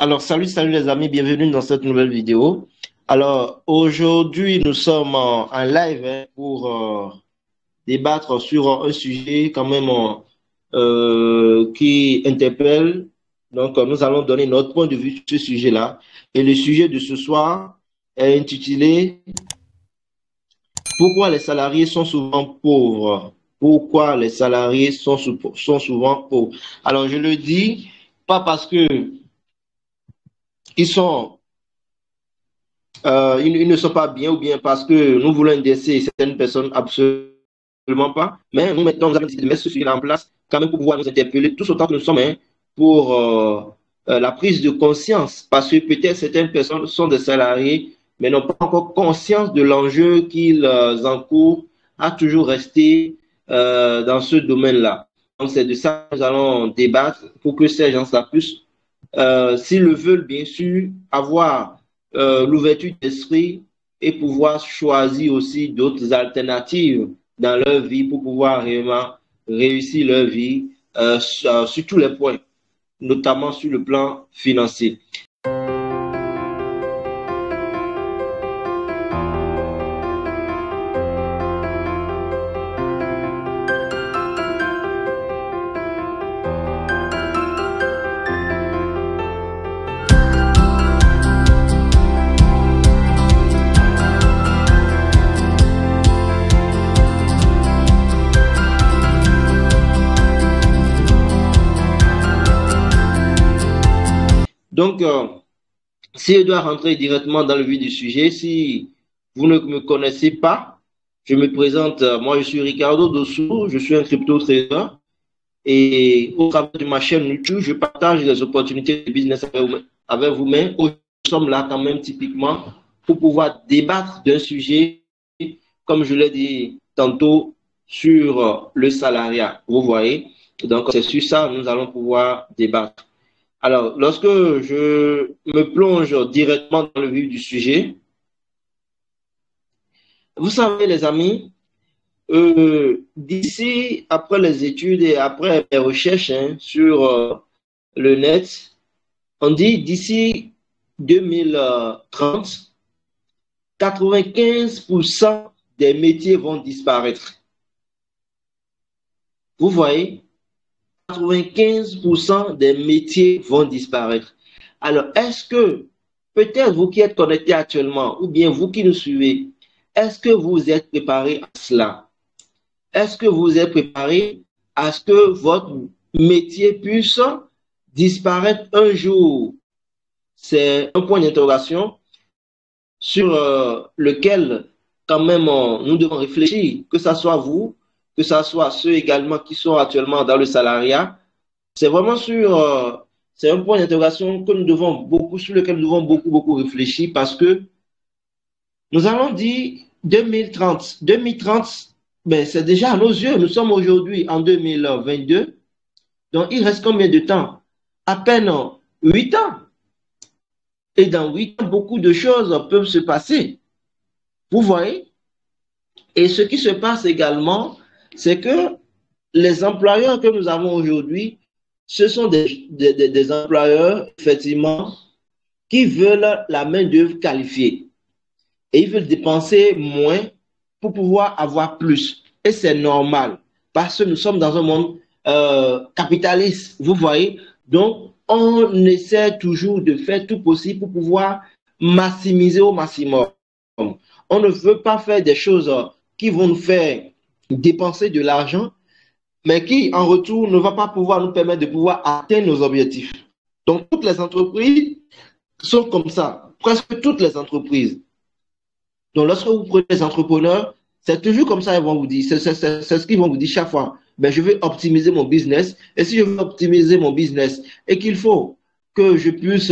Alors, salut les amis, bienvenue dans cette nouvelle vidéo. Alors, aujourd'hui, nous sommes en live pour débattre sur un sujet quand même qui interpelle. Donc, nous allons donner notre point de vue sur ce sujet-là. Et le sujet de ce soir est intitulé Pourquoi les salariés sont souvent pauvres? Pourquoi les salariés sont souvent pauvres? Alors, je le dis pas parce que ils sont ils ne sont pas bien ou bien parce que nous voulons indexer certaines personnes, absolument pas. Mais nous, maintenant, nous avons décidé de mettre ce sujet en place quand même pour pouvoir nous interpeller tous autant que nous sommes pour la prise de conscience. Parce que peut-être certaines personnes sont des salariés, mais n'ont pas encore conscience de l'enjeu qu'ils encourent à toujours rester dans ce domaine-là. Donc, c'est de ça que nous allons débattre pour que ces gens-là puissent, s'ils le veulent, bien sûr, avoir l'ouverture d'esprit et pouvoir choisir aussi d'autres alternatives dans leur vie pour pouvoir réellement réussir leur vie sur tous les points, notamment sur le plan financier. Donc, si je dois rentrer directement dans le vif du sujet, si vous ne me connaissez pas, je me présente, moi je suis Ricardo Dossou, je suis un crypto-trader et au travers de ma chaîne YouTube, je partage les opportunités de business avec vous-même. Nous sommes là quand même typiquement pour pouvoir débattre d'un sujet, comme je l'ai dit tantôt, sur le salariat. Vous voyez, donc c'est sur ça que nous allons pouvoir débattre. Alors, lorsque je me plonge directement dans le vif du sujet, vous savez, les amis, d'ici, après les études et après mes recherches sur le net, on dit d'ici 2030, 95% des métiers vont disparaître. Vous voyez? 95% des métiers vont disparaître. Alors, est-ce que, peut-être vous qui êtes connectés actuellement, ou bien vous qui nous suivez, est-ce que vous êtes préparés à cela? Est-ce que vous êtes préparés à ce que votre métier puisse disparaître un jour? C'est un point d'interrogation sur lequel, quand même, nous devons réfléchir, que ce soit vous, que ce soit ceux également qui sont actuellement dans le salariat. C'est vraiment c'est un point d'interrogation que nous devons sur lequel nous devons beaucoup réfléchir parce que nous allons dire 2030. 2030, ben, c'est déjà à nos yeux. Nous sommes aujourd'hui en 2022. Donc, il reste combien de temps? À peine 8 ans. Et dans 8 ans, beaucoup de choses peuvent se passer. Vous voyez? Et ce qui se passe également, c'est que les employeurs que nous avons aujourd'hui, ce sont des employeurs, effectivement, qui veulent la main-d'œuvre qualifiée. Et ils veulent dépenser moins pour pouvoir avoir plus. Et c'est normal, parce que nous sommes dans un monde capitaliste, vous voyez. Donc, on essaie toujours de faire tout possible pour pouvoir maximiser au maximum. On ne veut pas faire des choses qui vont nous faire dépenser de l'argent, mais qui, en retour, ne va pas pouvoir nous permettre de pouvoir atteindre nos objectifs. Donc, toutes les entreprises sont comme ça, presque toutes les entreprises. Donc, lorsque vous prenez les entrepreneurs, c'est toujours comme ça, ils vont vous dire, c'est ce qu'ils vont vous dire chaque fois. Ben, je veux optimiser mon business, et si je veux optimiser mon business, et qu'il faut que je puisse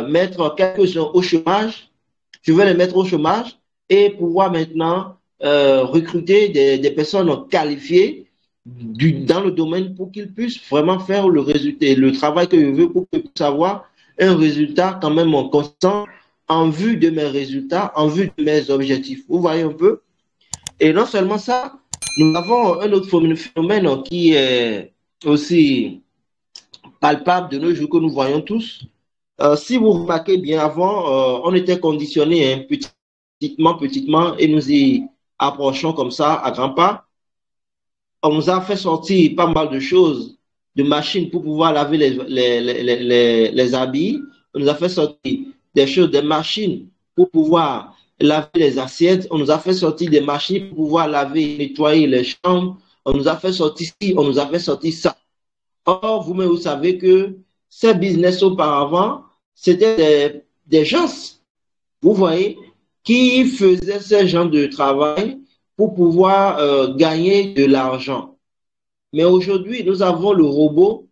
mettre quelques-uns au chômage, je vais les mettre au chômage et pouvoir maintenant recruter des personnes qualifiées dans le domaine pour qu'ils puissent vraiment faire le résultat, le travail que je veux pour qu'ils puissent avoir un résultat quand même constant en vue de mes résultats, en vue de mes objectifs. Vous voyez un peu? Et non seulement ça, nous avons un autre phénomène qui est aussi palpable de nos jours que nous voyons tous. Si vous remarquez bien, avant, on était conditionné hein, petitement, et nous y approchons comme ça à grands pas. On nous a fait sortir pas mal de choses, de machines pour pouvoir laver les habits. On nous a fait sortir des choses, des machines pour pouvoir laver les assiettes. On nous a fait sortir des machines pour pouvoir laver, nettoyer les chambres. On nous a fait sortir ci, on nous a fait sortir ça. Or, vous-même, vous savez que ces business auparavant, c'était des gens, vous voyez, qui faisaient ce genre de travail pour pouvoir gagner de l'argent. Mais aujourd'hui, nous avons le robot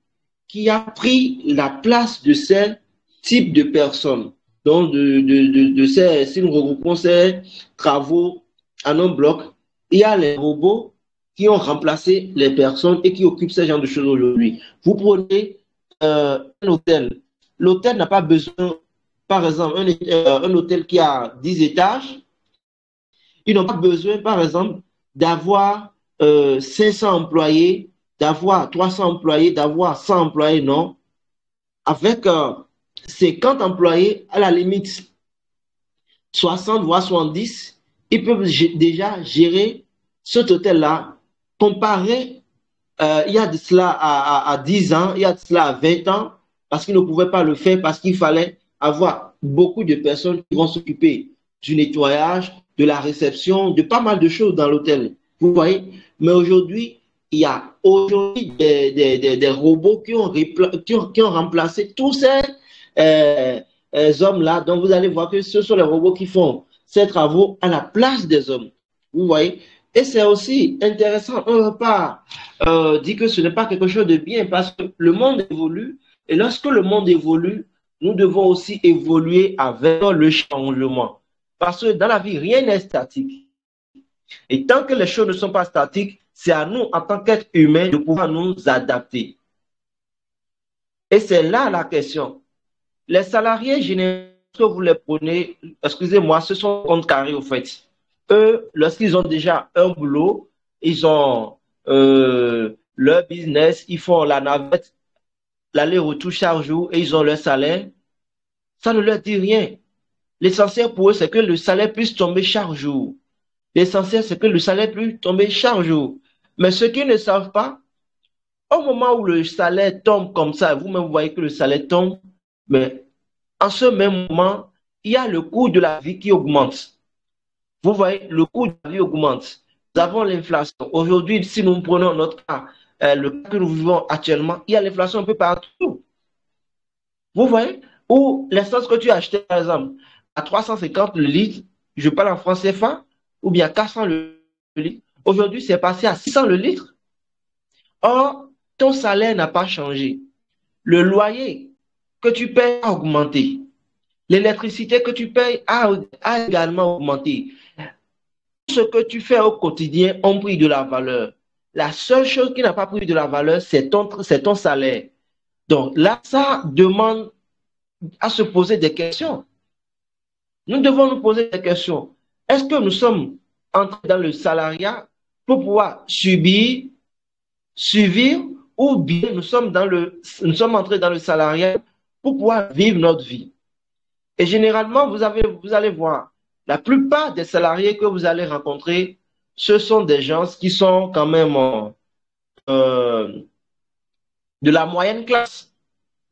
qui a pris la place de ces types de personnes. Donc, si nous regroupons ces travaux en un bloc, il y a les robots qui ont remplacé les personnes et qui occupent ce genre de choses aujourd'hui. Vous prenez un hôtel. L'hôtel n'a pas besoin, par exemple, un hôtel qui a 10 étages, ils n'ont pas besoin, par exemple, d'avoir 500 employés, d'avoir 300 employés, d'avoir 100 employés, non. Avec 50 employés, à la limite 60 voire 70, ils peuvent déjà gérer cet hôtel-là. Comparé, il y a de cela à 10 ans, il y a de cela à 20 ans, parce qu'ils ne pouvaient pas le faire, parce qu'il fallait avoir beaucoup de personnes qui vont s'occuper du nettoyage, de la réception, de pas mal de choses dans l'hôtel. Vous voyez? Mais aujourd'hui, il y a aujourd'hui des robots qui ont remplacé tous ces hommes-là. Donc, vous allez voir que ce sont les robots qui font ces travaux à la place des hommes. Vous voyez? Et c'est aussi intéressant. On ne peut pas dire que ce n'est pas quelque chose de bien parce que le monde évolue. Et lorsque le monde évolue, nous devons aussi évoluer avec le changement. Parce que dans la vie, rien n'est statique. Et tant que les choses ne sont pas statiques, c'est à nous, en tant qu'êtres humains, de pouvoir nous adapter. Et c'est là la question. Les salariés généraux, que vous les prenez, excusez-moi, ce sont compte carré au fait. Eux, lorsqu'ils ont déjà un boulot, ils ont leur business, ils font la navette, l'aller-retour chaque jour et ils ont leur salaire. Ça ne leur dit rien. L'essentiel pour eux, c'est que le salaire puisse tomber chaque jour. L'essentiel, c'est que le salaire puisse tomber chaque jour. Mais ceux qui ne savent pas, au moment où le salaire tombe comme ça, vous-même voyez que le salaire tombe, mais en ce même moment, il y a le coût de la vie qui augmente. Vous voyez, le coût de la vie augmente. Nous avons l'inflation. Aujourd'hui, si nous prenons notre cas, le cas que nous vivons actuellement, il y a l'inflation un peu partout. Vous voyez, ou l'essence que tu as acheté, par exemple, à 350 le litre, je parle en francs CFA, ou bien 400 le litre. Aujourd'hui, c'est passé à 600 le litre. Or, ton salaire n'a pas changé. Le loyer que tu payes a augmenté. L'électricité que tu payes a également augmenté. Ce que tu fais au quotidien ont pris de la valeur. La seule chose qui n'a pas pris de la valeur, c'est ton salaire. Donc là, ça demande à se poser des questions. Nous devons nous poser des questions. Est-ce que nous sommes entrés dans le salariat pour pouvoir subir, ou bien nous sommes entrés dans le salariat pour pouvoir vivre notre vie? Et généralement, vous allez voir, la plupart des salariés que vous allez rencontrer, ce sont des gens qui sont quand même de la moyenne classe.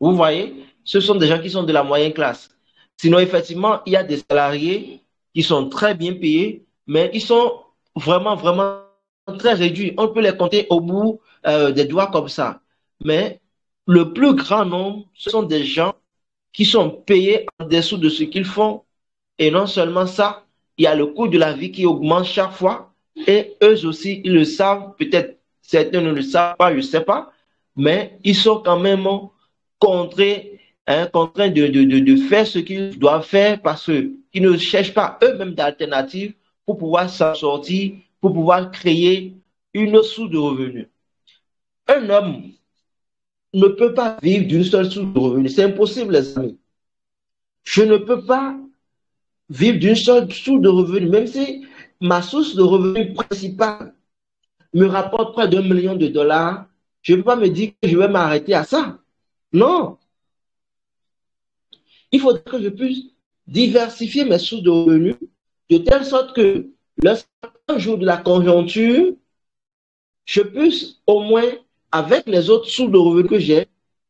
Vous voyez, ce sont des gens qui sont de la moyenne classe. Sinon, effectivement, il y a des salariés qui sont très bien payés, mais ils sont vraiment, vraiment très réduits. On peut les compter au bout des doigts comme ça. Mais le plus grand nombre, ce sont des gens qui sont payés en dessous de ce qu'ils font. Et non seulement ça, il y a le coût de la vie qui augmente chaque fois. Et eux aussi, ils le savent. Peut-être certains ne le savent pas, je ne sais pas. Mais ils sont quand même contraints de faire ce qu'ils doivent faire parce qu'ils ne cherchent pas eux-mêmes d'alternatives pour pouvoir s'en sortir, pour pouvoir créer une source de revenus. Un homme ne peut pas vivre d'une seule source de revenus. C'est impossible, les amis. Je ne peux pas vivre d'une seule source de revenus, même si ma source de revenus principale me rapporte près d'1 million de dollars. Je ne peux pas me dire que je vais m'arrêter à ça. Non, il faut que je puisse diversifier mes sources de revenus de telle sorte que lorsqu'un jour de la conjoncture, je puisse au moins, avec les autres sources de revenus que j'ai,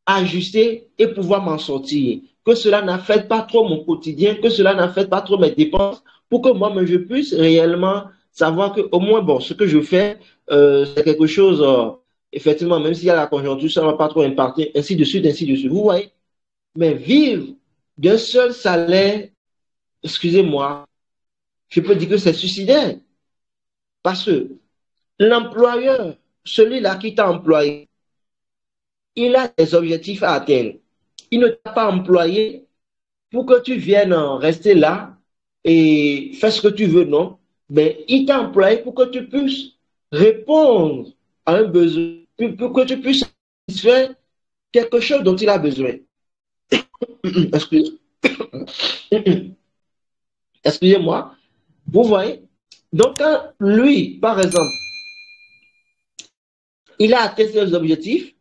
ajuster et pouvoir m'en sortir. Que cela n'affecte pas trop mon quotidien, que cela n'affecte pas trop mes dépenses, pour que moi-même je puisse réellement savoir que au moins, bon, ce que je fais, c'est quelque chose, effectivement, même s'il y a la conjoncture, ça ne va pas trop impacter, ainsi de suite, ainsi de suite. Vous voyez? Mais vivre d'un seul salaire, excusez-moi, je peux dire que c'est suicidaire. Parce que l'employeur, celui-là qui t'a employé, il a des objectifs à atteindre. Il ne t'a pas employé pour que tu viennes rester là et faire ce que tu veux, non. Mais il t'a employé pour que tu puisses répondre à un besoin, pour que tu puisses satisfaire quelque chose dont il a besoin. Excusez-moi. Vous voyez? Donc, quand lui, par exemple, il a atteint ses objectifs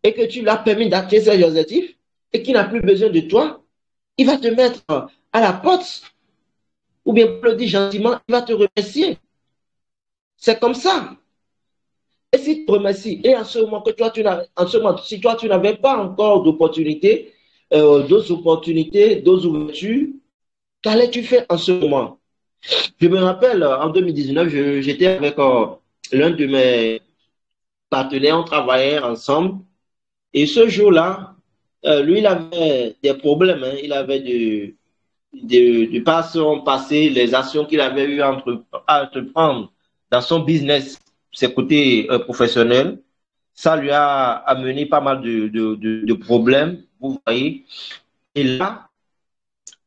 et que tu l'as permis d'atteindre ses objectifs et qu'il n'a plus besoin de toi, il va te mettre à la porte ou bien pour le dire gentiment, il va te remercier. C'est comme ça. Et si tu te remercies, et en ce moment que toi, en ce moment, si toi, tu n'avais pas encore d'opportunités, d'autres opportunités, d'autres ouvertures, qu'allais-tu faire en ce moment? Je me rappelle, en 2019, j'étais avec l'un de mes partenaires, on travaillait ensemble. Et ce jour-là, lui, il avait des problèmes. Hein. Il avait de par son passé, les actions qu'il avait eu à entreprendre dans son business, ses côtés professionnels, ça lui a amené pas mal de problèmes, vous voyez. Et là,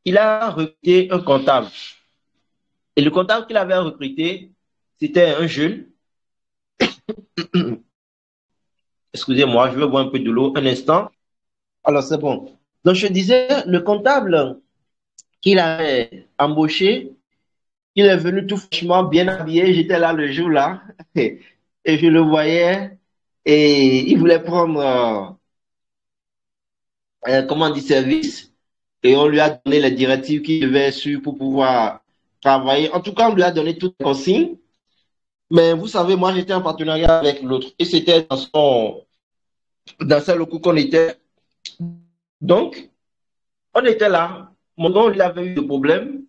il a recruté un comptable. Et le comptable qu'il avait recruté, c'était un jeune. Excusez-moi, je vais boire un peu de l'eau un instant. Alors, c'est bon. Donc, je disais, le comptable qu'il avait embauché, il est venu tout fraîchement, bien habillé. J'étais là le jour-là et je le voyais et il voulait prendre, comment on dit, service et on lui a donné les directives qu'il devait suivre pour pouvoir travailler. En tout cas, on lui a donné toutes les consignes. Mais vous savez, moi, j'étais en partenariat avec l'autre et c'était dans ce locaux qu'on était. Donc, on était là. Mon oncle, il avait eu des problèmes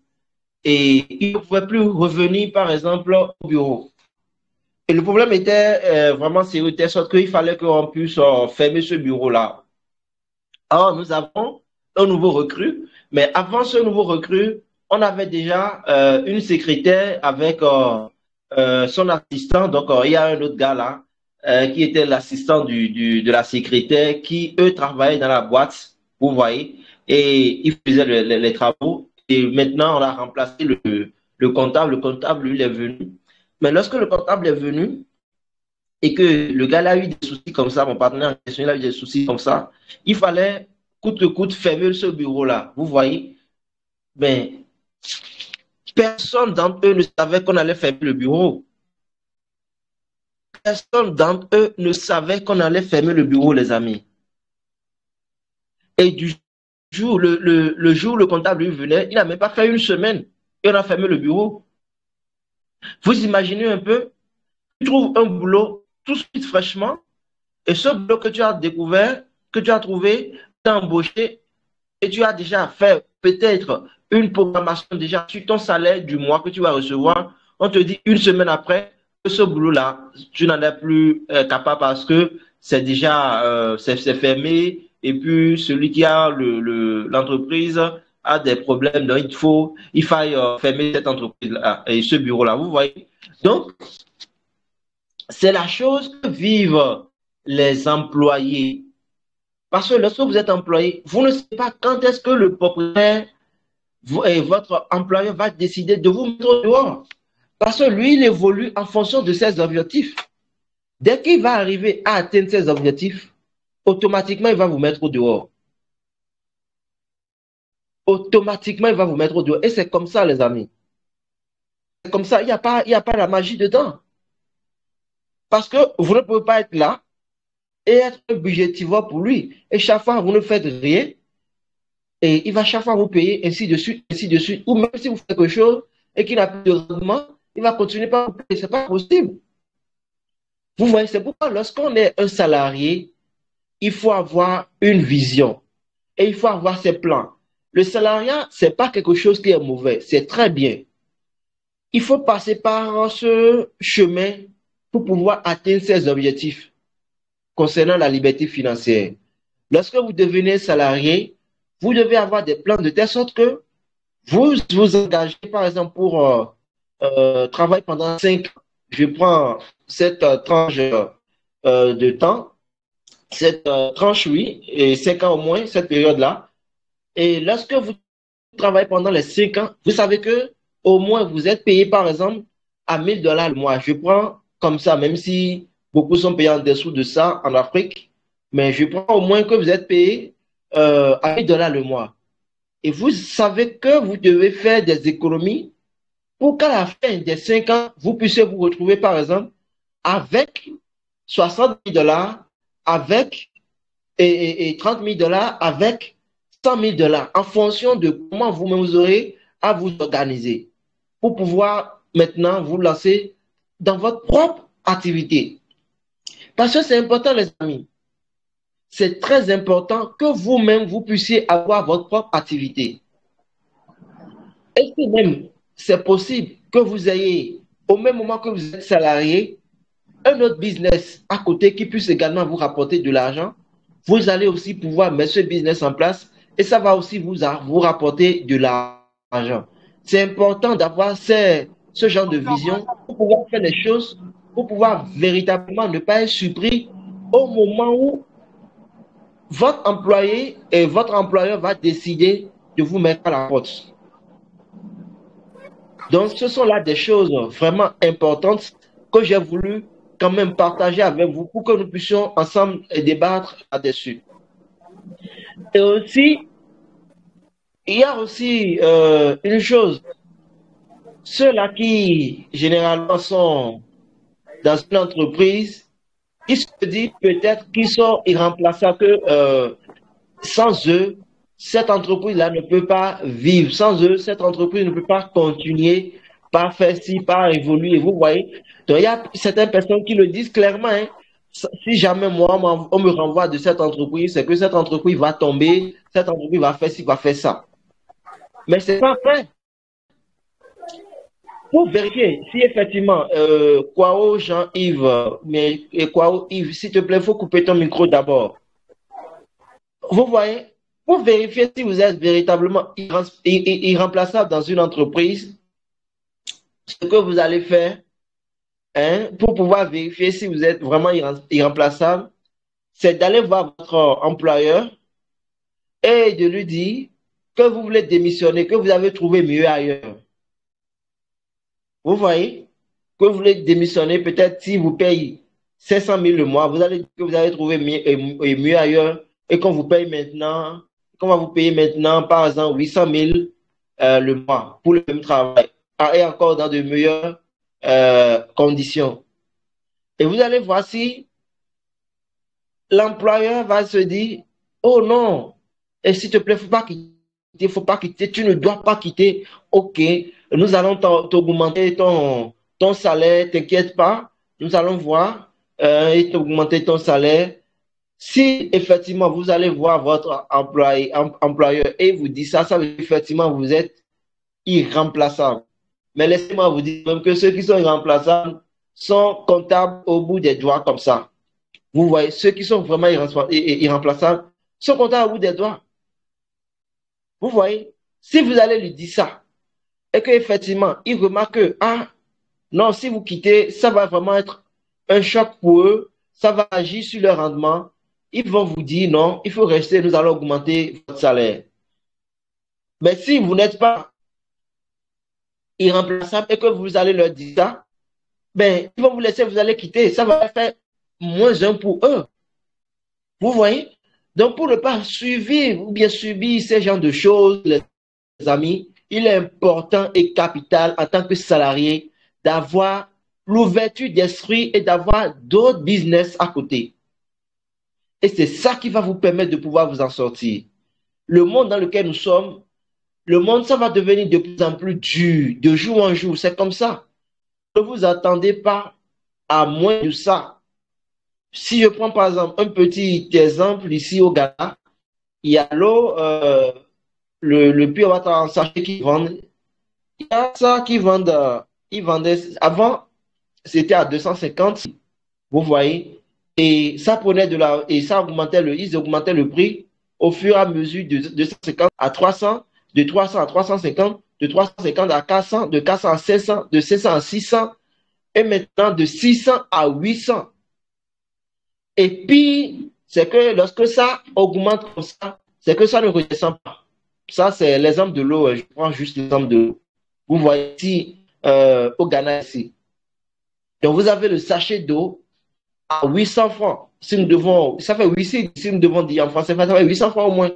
et il ne pouvait plus revenir, par exemple, au bureau. Et le problème était vraiment sérieux, de telle sorte qu'il fallait qu'on puisse fermer ce bureau-là. Alors, nous avons un nouveau recrue, mais avant ce nouveau recrue, on avait déjà une secrétaire avec son assistant. Donc, il y a un autre gars là qui était l'assistant de la secrétaire qui, eux, travaillaient dans la boîte, vous voyez, et ils faisaient les travaux. Et maintenant, on a remplacé le comptable. Le comptable, lui, il est venu. Mais lorsque le comptable est venu, et que le gars là a eu des soucis comme ça, mon partenaire en question, il a eu des soucis comme ça, il fallait coûte que coûte fermer ce bureau-là. Vous voyez? Mais personne d'entre eux ne savait qu'on allait fermer le bureau. Personne d'entre eux ne savait qu'on allait fermer le bureau, les amis. Et du jour, le jour où le comptable lui venait, il n'a même pas fait une semaine et on a fermé le bureau. Vous imaginez un peu, tu trouves un boulot tout de suite fraîchement et ce boulot que tu as découvert, que tu as trouvé, tu as embauché et tu as déjà fait peut-être une programmation déjà sur ton salaire du mois que tu vas recevoir, on te dit une semaine après que ce boulot-là, tu n'en es plus capable parce que c'est déjà c'est fermé et puis celui qui a l'entreprise a des problèmes, donc il faille fermer cette entreprise-là et ce bureau-là, vous voyez. Donc, c'est la chose que vivent les employés. Parce que lorsque vous êtes employé, vous ne savez pas quand est-ce que le propriétaire et votre employeur va décider de vous mettre dehors. Parce que lui, il évolue en fonction de ses objectifs. Dès qu'il va arriver à atteindre ses objectifs, automatiquement, il va vous mettre dehors. Automatiquement, il va vous mettre dehors. Et c'est comme ça, les amis. C'est comme ça, il n'y a pas la magie dedans. Parce que vous ne pouvez pas être là et être budgétivore pour lui. Et chaque fois, vous ne faites rien, et il va chaque fois vous payer, ainsi de suite, ainsi de suite. Ou même si vous faites quelque chose et qu'il n'a plus de rendement, il va continuer par vous payer. Ce n'est pas possible. Vous voyez, c'est pourquoi lorsqu'on est un salarié, il faut avoir une vision et il faut avoir ses plans. Le salariat, ce n'est pas quelque chose qui est mauvais, c'est très bien. Il faut passer par ce chemin pour pouvoir atteindre ses objectifs concernant la liberté financière. Lorsque vous devenez salarié, vous devez avoir des plans de telle sorte que vous vous engagez, par exemple, pour travailler pendant 5 ans. Je prends cette tranche de temps, cette tranche, oui, et 5 ans au moins, cette période-là. Et lorsque vous travaillez pendant les 5 ans, vous savez que au moins vous êtes payé, par exemple, à $1000 le mois. Je prends comme ça, même si beaucoup sont payés en dessous de ça en Afrique, mais je prends au moins que vous êtes payé à $1000 le mois. Et vous savez que vous devez faire des économies pour qu'à la fin des 5 ans, vous puissiez vous retrouver, par exemple, avec $60 000, avec et $30 000, avec $100 000, en fonction de comment vous-même vous aurez à vous organiser pour pouvoir maintenant vous lancer dans votre propre activité. Parce que c'est important, les amis. C'est très important que vous-même, vous puissiez avoir votre propre activité. Est-ce que même c'est possible que vous ayez, au même moment que vous êtes salarié, un autre business à côté qui puisse également vous rapporter de l'argent? Vous allez aussi pouvoir mettre ce business en place et ça va aussi vous rapporter de l'argent. C'est important d'avoir ce genre de vision pour pouvoir faire les choses, pour pouvoir véritablement ne pas être surpris au moment où votre employé et votre employeur va décider de vous mettre à la porte. Donc, ce sont là des choses vraiment importantes que j'ai voulu quand même partager avec vous pour que nous puissions ensemble débattre là-dessus. Et aussi, il y a aussi une chose, ceux-là qui généralement sont dans une entreprise, ils se disent peut-être qu'ils sont irremplaçables, que sans eux, cette entreprise-là ne peut pas vivre. Sans eux, cette entreprise ne peut pas continuer par faire ci, par évoluer. Vous voyez? Donc, il y a certaines personnes qui le disent clairement, hein. Si jamais moi, on me renvoie de cette entreprise, c'est que cette entreprise va tomber, cette entreprise va faire ci, va faire ça. Mais c'est pas vrai. Pour vérifier si effectivement, Kwao Jean-Yves, mais Kwao Yves, s'il te plaît, il faut couper ton micro d'abord. Vous voyez, pour vérifier si vous êtes véritablement irremplaçable dans une entreprise, ce que vous allez faire, hein, pour pouvoir vérifier si vous êtes vraiment irremplaçable, c'est d'aller voir votre employeur et de lui dire que vous voulez démissionner, que vous avez trouvé mieux ailleurs. Vous voyez, que vous voulez démissionner, peut-être si vous payez 500 000 le mois, vous allez dire que vous avez trouvé mieux ailleurs et qu'on vous paye maintenant, qu'on va vous payer maintenant, par exemple, 800 000 le mois pour le même travail et encore dans de meilleures conditions. Et vous allez voir si l'employeur va se dire, oh non, et s'il te plaît, faut pas quitter, tu ne dois pas quitter. Ok, nous allons t'augmenter ton salaire, t'inquiète pas, nous allons voir et t'augmenter ton salaire. Si effectivement vous allez voir votre employeur et vous dit ça, ça veut dire effectivement vous êtes irremplaçable. Mais laissez-moi vous dire même que ceux qui sont irremplaçables sont comptables au bout des doigts comme ça. Vous voyez, ceux qui sont vraiment irremplaçables sont comptables au bout des doigts. Vous voyez, si vous allez lui dire ça, et qu'effectivement, il remarque que, ah, non, si vous quittez, ça va vraiment être un choc pour eux, ça va agir sur leur rendement, ils vont vous dire, non, il faut rester, nous allons augmenter votre salaire. Mais si vous n'êtes pas irremplaçable et que vous allez leur dire ça, ben, ils vont vous laisser, vous allez quitter, ça va faire -1 pour eux. Vous voyez? Donc, pour ne pas suivre ou bien subir ces genres de choses, les amis, il est important et capital en tant que salarié d'avoir l'ouverture d'esprit et d'avoir d'autres business à côté. Et c'est ça qui va vous permettre de pouvoir vous en sortir. Le monde dans lequel nous sommes, le monde, ça va devenir de plus en plus dur, de jour en jour. C'est comme ça. Ne vous attendez pas à moins de ça. Si je prends par exemple un petit exemple ici au Ghana, il y a l'eau, le pure water en sachet qui vendent. Il y a ça qui vendent, ils vendaient, avant, c'était à 250, vous voyez, et ça prenait et ça augmentait ils augmentaient le prix au fur et à mesure de 250 à 300, de 300 à 350, de 350 à 400, de 400 à 500, de 500 à 600, et maintenant de 600 à 800. Et puis, c'est que lorsque ça augmente comme ça, c'est que ça ne redescend pas. Ça, c'est l'exemple de l'eau. Je prends juste l'exemple de l'eau. Vous voyez ici, au Ghana, ici. Donc, vous avez le sachet d'eau à 800 francs. Si nous devons, ça fait 800, si nous devons dire en français, ça fait 800 francs au moins.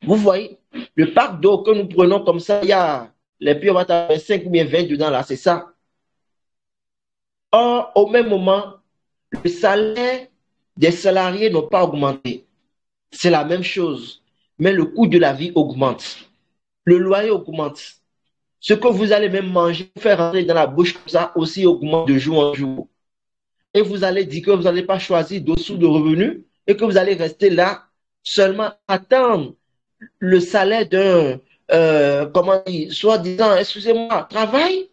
Vous voyez, le pack d'eau que nous prenons comme ça, il y a les pure water 5 ou bien 20 dedans là, c'est ça. Or, au même moment, le salaire des salariés n'a pas augmenté. C'est la même chose. Mais le coût de la vie augmente. Le loyer augmente. Ce que vous allez même manger, faire rentrer dans la bouche, ça aussi augmente de jour en jour. Et vous allez dire que vous n'allez pas choisir d'autres sources de revenus et que vous allez rester là seulement attendre le salaire d'un, comment dire, soi-disant, excusez-moi, travail.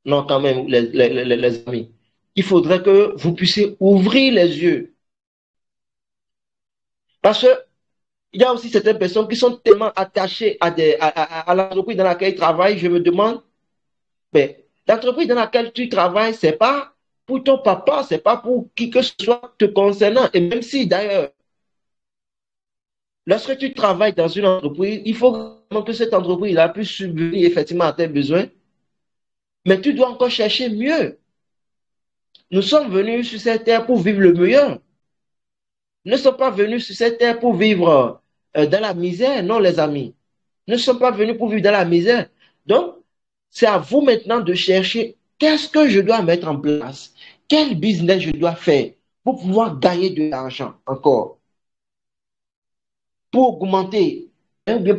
Non, quand même, les amis. Il faudrait que vous puissiez ouvrir les yeux. Parce que il y a aussi certaines personnes qui sont tellement attachées à l'entreprise dans laquelle ils travaillent. Je me demande, mais l'entreprise dans laquelle tu travailles, ce n'est pas pour ton papa, ce n'est pas pour qui que ce soit te concernant. Et même si d'ailleurs, lorsque tu travailles dans une entreprise, il faut que cette entreprise puisse subvenir effectivement à tes besoins. Mais tu dois encore chercher mieux. Nous sommes venus sur cette terre pour vivre le meilleur. Nous ne sommes pas venus sur cette terre pour vivre dans la misère, non les amis. Nous ne sommes pas venus pour vivre dans la misère. Donc, c'est à vous maintenant de chercher qu'est-ce que je dois mettre en place, quel business je dois faire pour pouvoir gagner de l'argent encore, pour augmenter,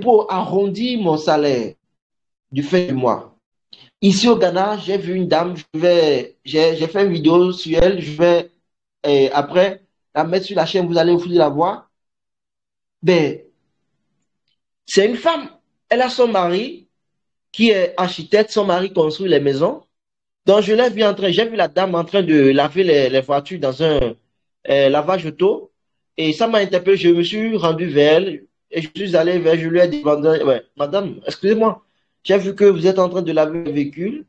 pour arrondir mon salaire du fin du mois. Ici au Ghana, j'ai vu une dame, j'ai fait une vidéo sur elle, je vais après la mettre sur la chaîne, vous allez aussi la voir. Ben, c'est une femme, elle a son mari qui est architecte, son mari construit les maisons. Donc, je l'ai vu j'ai vu la dame en train de laver les voitures dans un lavage auto. Et ça m'a interpellé, je me suis rendu vers elle et je suis allé vers, je lui ai demandé, ouais, madame, excusez-moi, j'ai vu que vous êtes en train de laver le véhicule,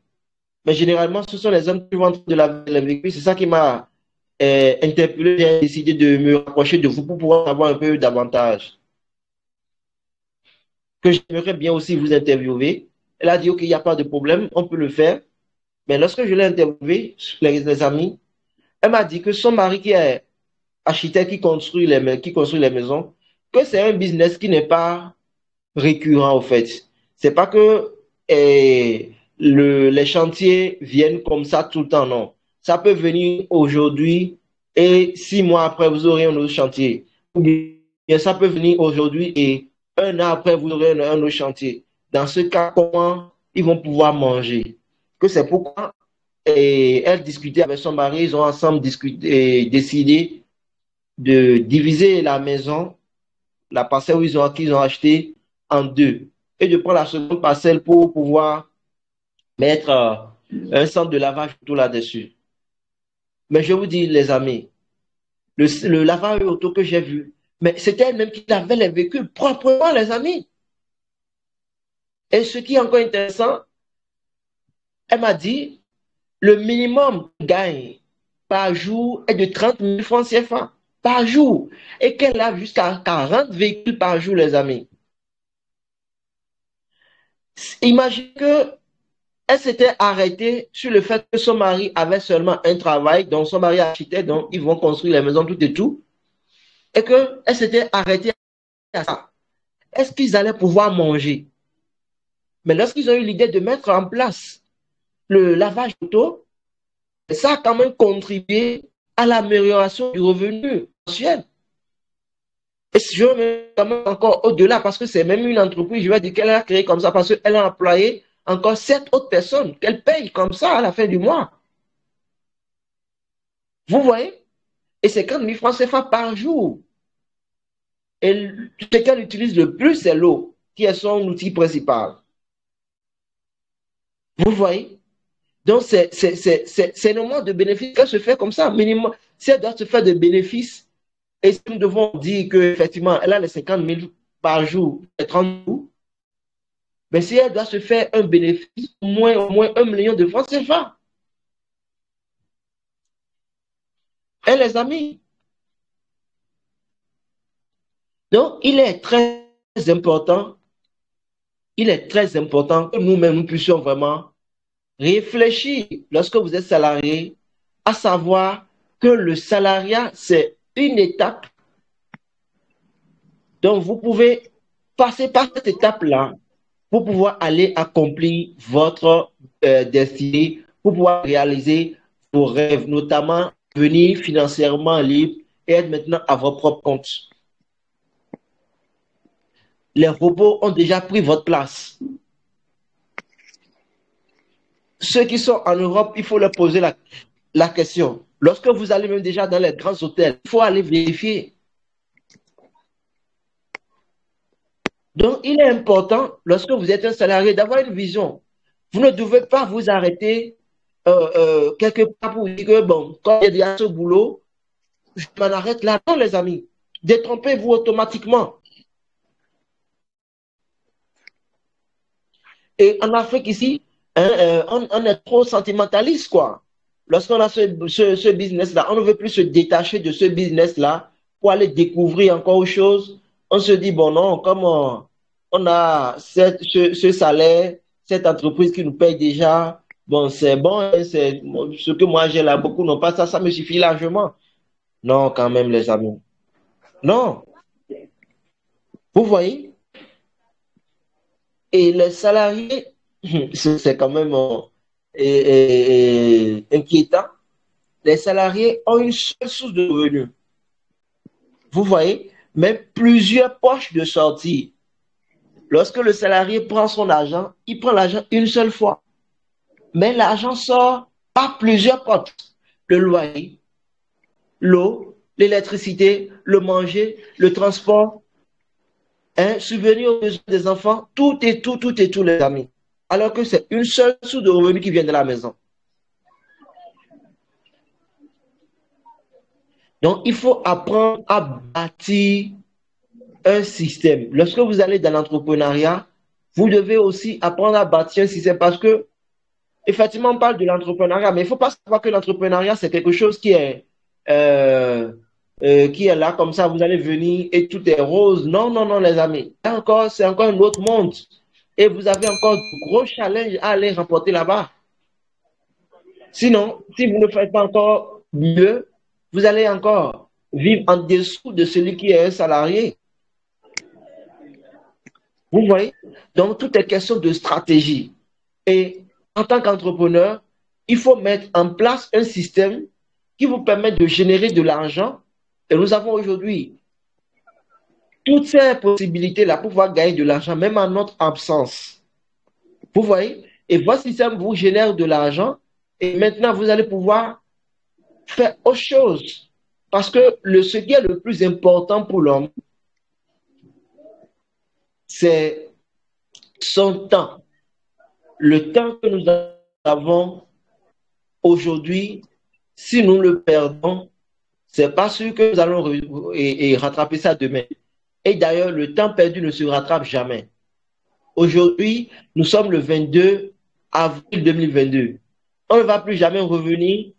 mais généralement, ce sont les hommes qui vont en train de laver le véhicule. C'est ça qui m'a interpellé, j'ai décidé de me rapprocher de vous pour pouvoir savoir un peu davantage. Que j'aimerais bien aussi vous interviewer. Elle a dit, OK, il n'y a pas de problème, on peut le faire. Mais lorsque je l'ai interviewé, les amis, elle m'a dit que son mari qui est architecte, qui construit les maisons, que c'est un business qui n'est pas récurrent au fait. C'est pas que les chantiers viennent comme ça tout le temps, non. Ça peut venir aujourd'hui et 6 mois après, vous aurez un autre chantier. Ou bien ça peut venir aujourd'hui et un an après, vous aurez un autre chantier. Dans ce cas, comment ils vont pouvoir manger? Que c'est pourquoi elle discutait avec son mari, ils ont ensemble décidé de diviser la maison, la parcelle qu'ils ont acheté en deux, et de prendre la seconde parcelle pour pouvoir mettre un centre de lavage tout là-dessus. Mais je vous dis, les amis, le lavage auto que j'ai vu, mais c'était elle-même qui lavait les véhicules proprement, les amis. Et ce qui est encore intéressant, elle m'a dit, le minimum gain par jour est de 30 000 francs CFA par jour. Et qu'elle lave jusqu'à 40 véhicules par jour, les amis. Imaginez qu'elle s'était arrêtée sur le fait que son mari avait seulement un travail, donc son mari est architecte, donc ils vont construire les maisons, tout et tout, et qu'elle s'était arrêtée à ça. Est-ce qu'ils allaient pouvoir manger? Mais lorsqu'ils ont eu l'idée de mettre en place le lavage auto, ça a quand même contribué à l'amélioration du revenu mensuel. Et je vais quand même encore au-delà, parce que c'est même une entreprise, je vais dire qu'elle a créé comme ça, parce qu'elle a employé encore 7 autres personnes qu'elle paye comme ça à la fin du mois. Vous voyez? Et c'est 50 000 francs CFA par jour. Et ce qu'elle utilise le plus, c'est l'eau, qui est son outil principal. Vous voyez? Donc, c'est énormément de bénéfices qu'elle se fait comme ça, minimum. Si elle doit se faire de bénéfices, et si nous devons dire qu'effectivement, elle a les 50 000 par jour, les 30 jours, mais si elle doit se faire un bénéfice, au moins 1 million de francs CFA. Et les amis. Donc, il est très important que nous-mêmes, nous puissions vraiment réfléchir lorsque vous êtes salarié, à savoir que le salariat, c'est une étape. Donc, vous pouvez passer par cette étape-là pour pouvoir aller accomplir votre destinée, pour pouvoir réaliser vos rêves, notamment devenir financièrement libre et être maintenant à votre propre compte. Les robots ont déjà pris votre place. Ceux qui sont en Europe, il faut leur poser la question. Lorsque vous allez même déjà dans les grands hôtels, il faut aller vérifier. Donc, il est important, lorsque vous êtes un salarié, d'avoir une vision. Vous ne devez pas vous arrêter quelque part pour dire que, bon, quand il y a ce boulot, je m'en arrête là. Non, les amis, détrompez-vous automatiquement. Et en Afrique ici, hein, on est trop sentimentaliste, quoi. Lorsqu'on a ce business-là, on ne veut plus se détacher de ce business-là pour aller découvrir encore autre chose. On se dit, bon, non, comme on a ce salaire, cette entreprise qui nous paye déjà, bon, c'est bon, hein, c'est ce que moi j'ai là, beaucoup n'ont pas ça, ça me suffit largement. Non, quand même, les amis. Non, vous voyez? Et les salariés, c'est quand même inquiétant. Les salariés ont une seule source de revenus. Vous voyez, même plusieurs poches de sortie. Lorsque le salarié prend son argent, il prend l'argent une seule fois. Mais l'argent sort par plusieurs poches. Le loyer, l'eau, l'électricité, le manger, le transport, hein, subvenir aux besoins des enfants, tout et tout, les amis. Alors que c'est une seule source de revenus qui vient de la maison. Donc, il faut apprendre à bâtir un système. Lorsque vous allez dans l'entrepreneuriat, vous devez aussi apprendre à bâtir un système parce que, effectivement, on parle de l'entrepreneuriat, mais il ne faut pas savoir que l'entrepreneuriat, c'est quelque chose qui est là comme ça, vous allez venir et tout est rose. Non, non, non, les amis. C'est encore un autre monde. Et vous avez encore de gros challenges à aller remporter là-bas. Sinon, si vous ne faites pas encore mieux, vous allez encore vivre en dessous de celui qui est un salarié. Vous voyez? Donc, tout est question de stratégie. Et en tant qu'entrepreneur, il faut mettre en place un système qui vous permet de générer de l'argent. Et nous avons aujourd'hui toutes ces possibilités-là pour pouvoir gagner de l'argent, même en notre absence. Vous voyez? Et votre système vous génère de l'argent. Et maintenant, vous allez pouvoir faire autre chose. Parce que ce qui est le plus important pour l'homme, c'est son temps. Le temps que nous avons aujourd'hui, si nous le perdons, c'est pas sûr que nous allons rattraper ça demain. Et d'ailleurs, le temps perdu ne se rattrape jamais. Aujourd'hui, nous sommes le 22 avril 2022. On ne va plus jamais revenir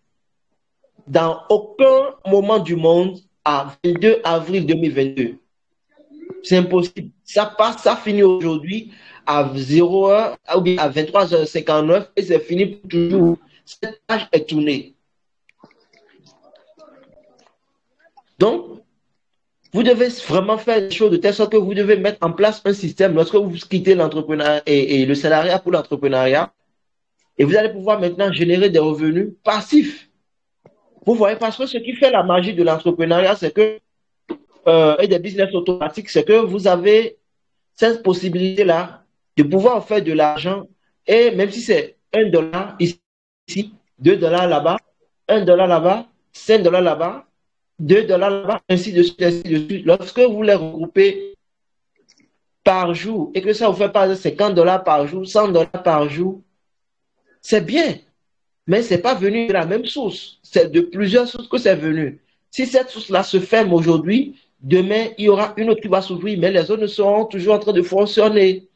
dans aucun moment du monde à 22 avril 2022. C'est impossible. Ça passe, ça finit aujourd'hui à 0h ou bien à 23h59 et c'est fini pour toujours. Cette page est tournée. Donc, vous devez vraiment faire des choses de telle sorte que vous devez mettre en place un système lorsque vous quittez l'entrepreneuriat et le salariat pour l'entrepreneuriat. Et vous allez pouvoir maintenant générer des revenus passifs. Vous voyez, parce que ce qui fait la magie de l'entrepreneuriat, c'est que, et des business automatiques, c'est que vous avez cette possibilité-là de pouvoir faire de l'argent. Et même si c'est $1 ici, $2 là-bas, $1 là-bas, $5 là-bas, $2 là-bas, ainsi de suite, ainsi de suite. Lorsque vous les regroupez par jour et que ça vous fait pas $50 par jour, $100 par jour, c'est bien. Mais ce n'est pas venu de la même source. C'est de plusieurs sources que c'est venu. Si cette source-là se ferme aujourd'hui, demain, il y aura une autre qui va s'ouvrir, mais les autres seront toujours en train de fonctionner.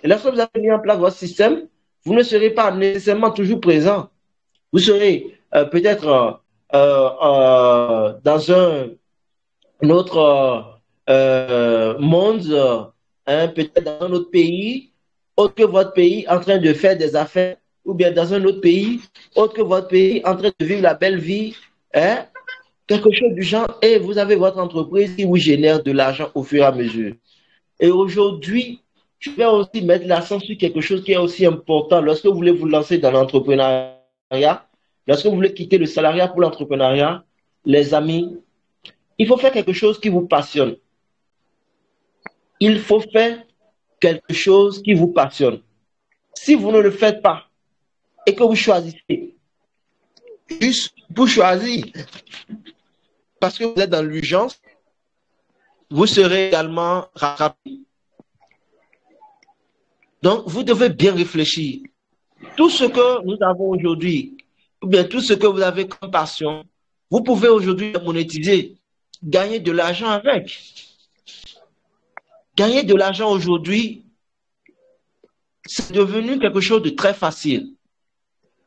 Et lorsque vous avez mis en place votre système, vous ne serez pas nécessairement toujours présent. Vous serez peut-être dans un autre monde, hein, peut-être dans un autre pays, autre que votre pays, en train de faire des affaires, ou bien dans un autre pays, autre que votre pays, en train de vivre la belle vie, hein, quelque chose du genre, et vous avez votre entreprise qui vous génère de l'argent au fur et à mesure. Et aujourd'hui, je vais aussi mettre l'accent sur quelque chose qui est aussi important lorsque vous voulez vous lancer dans l'entrepreneuriat, lorsque vous voulez quitter le salariat pour l'entrepreneuriat, les amis, il faut faire quelque chose qui vous passionne. Il faut faire quelque chose qui vous passionne. Si vous ne le faites pas et que vous choisissez juste pour choisir, parce que vous êtes dans l'urgence, vous serez également rattrapé. Donc, vous devez bien réfléchir. Tout ce que nous avons aujourd'hui, ou bien tout ce que vous avez comme passion, vous pouvez aujourd'hui le monétiser, gagner de l'argent avec. Gagner de l'argent aujourd'hui, c'est devenu quelque chose de très facile.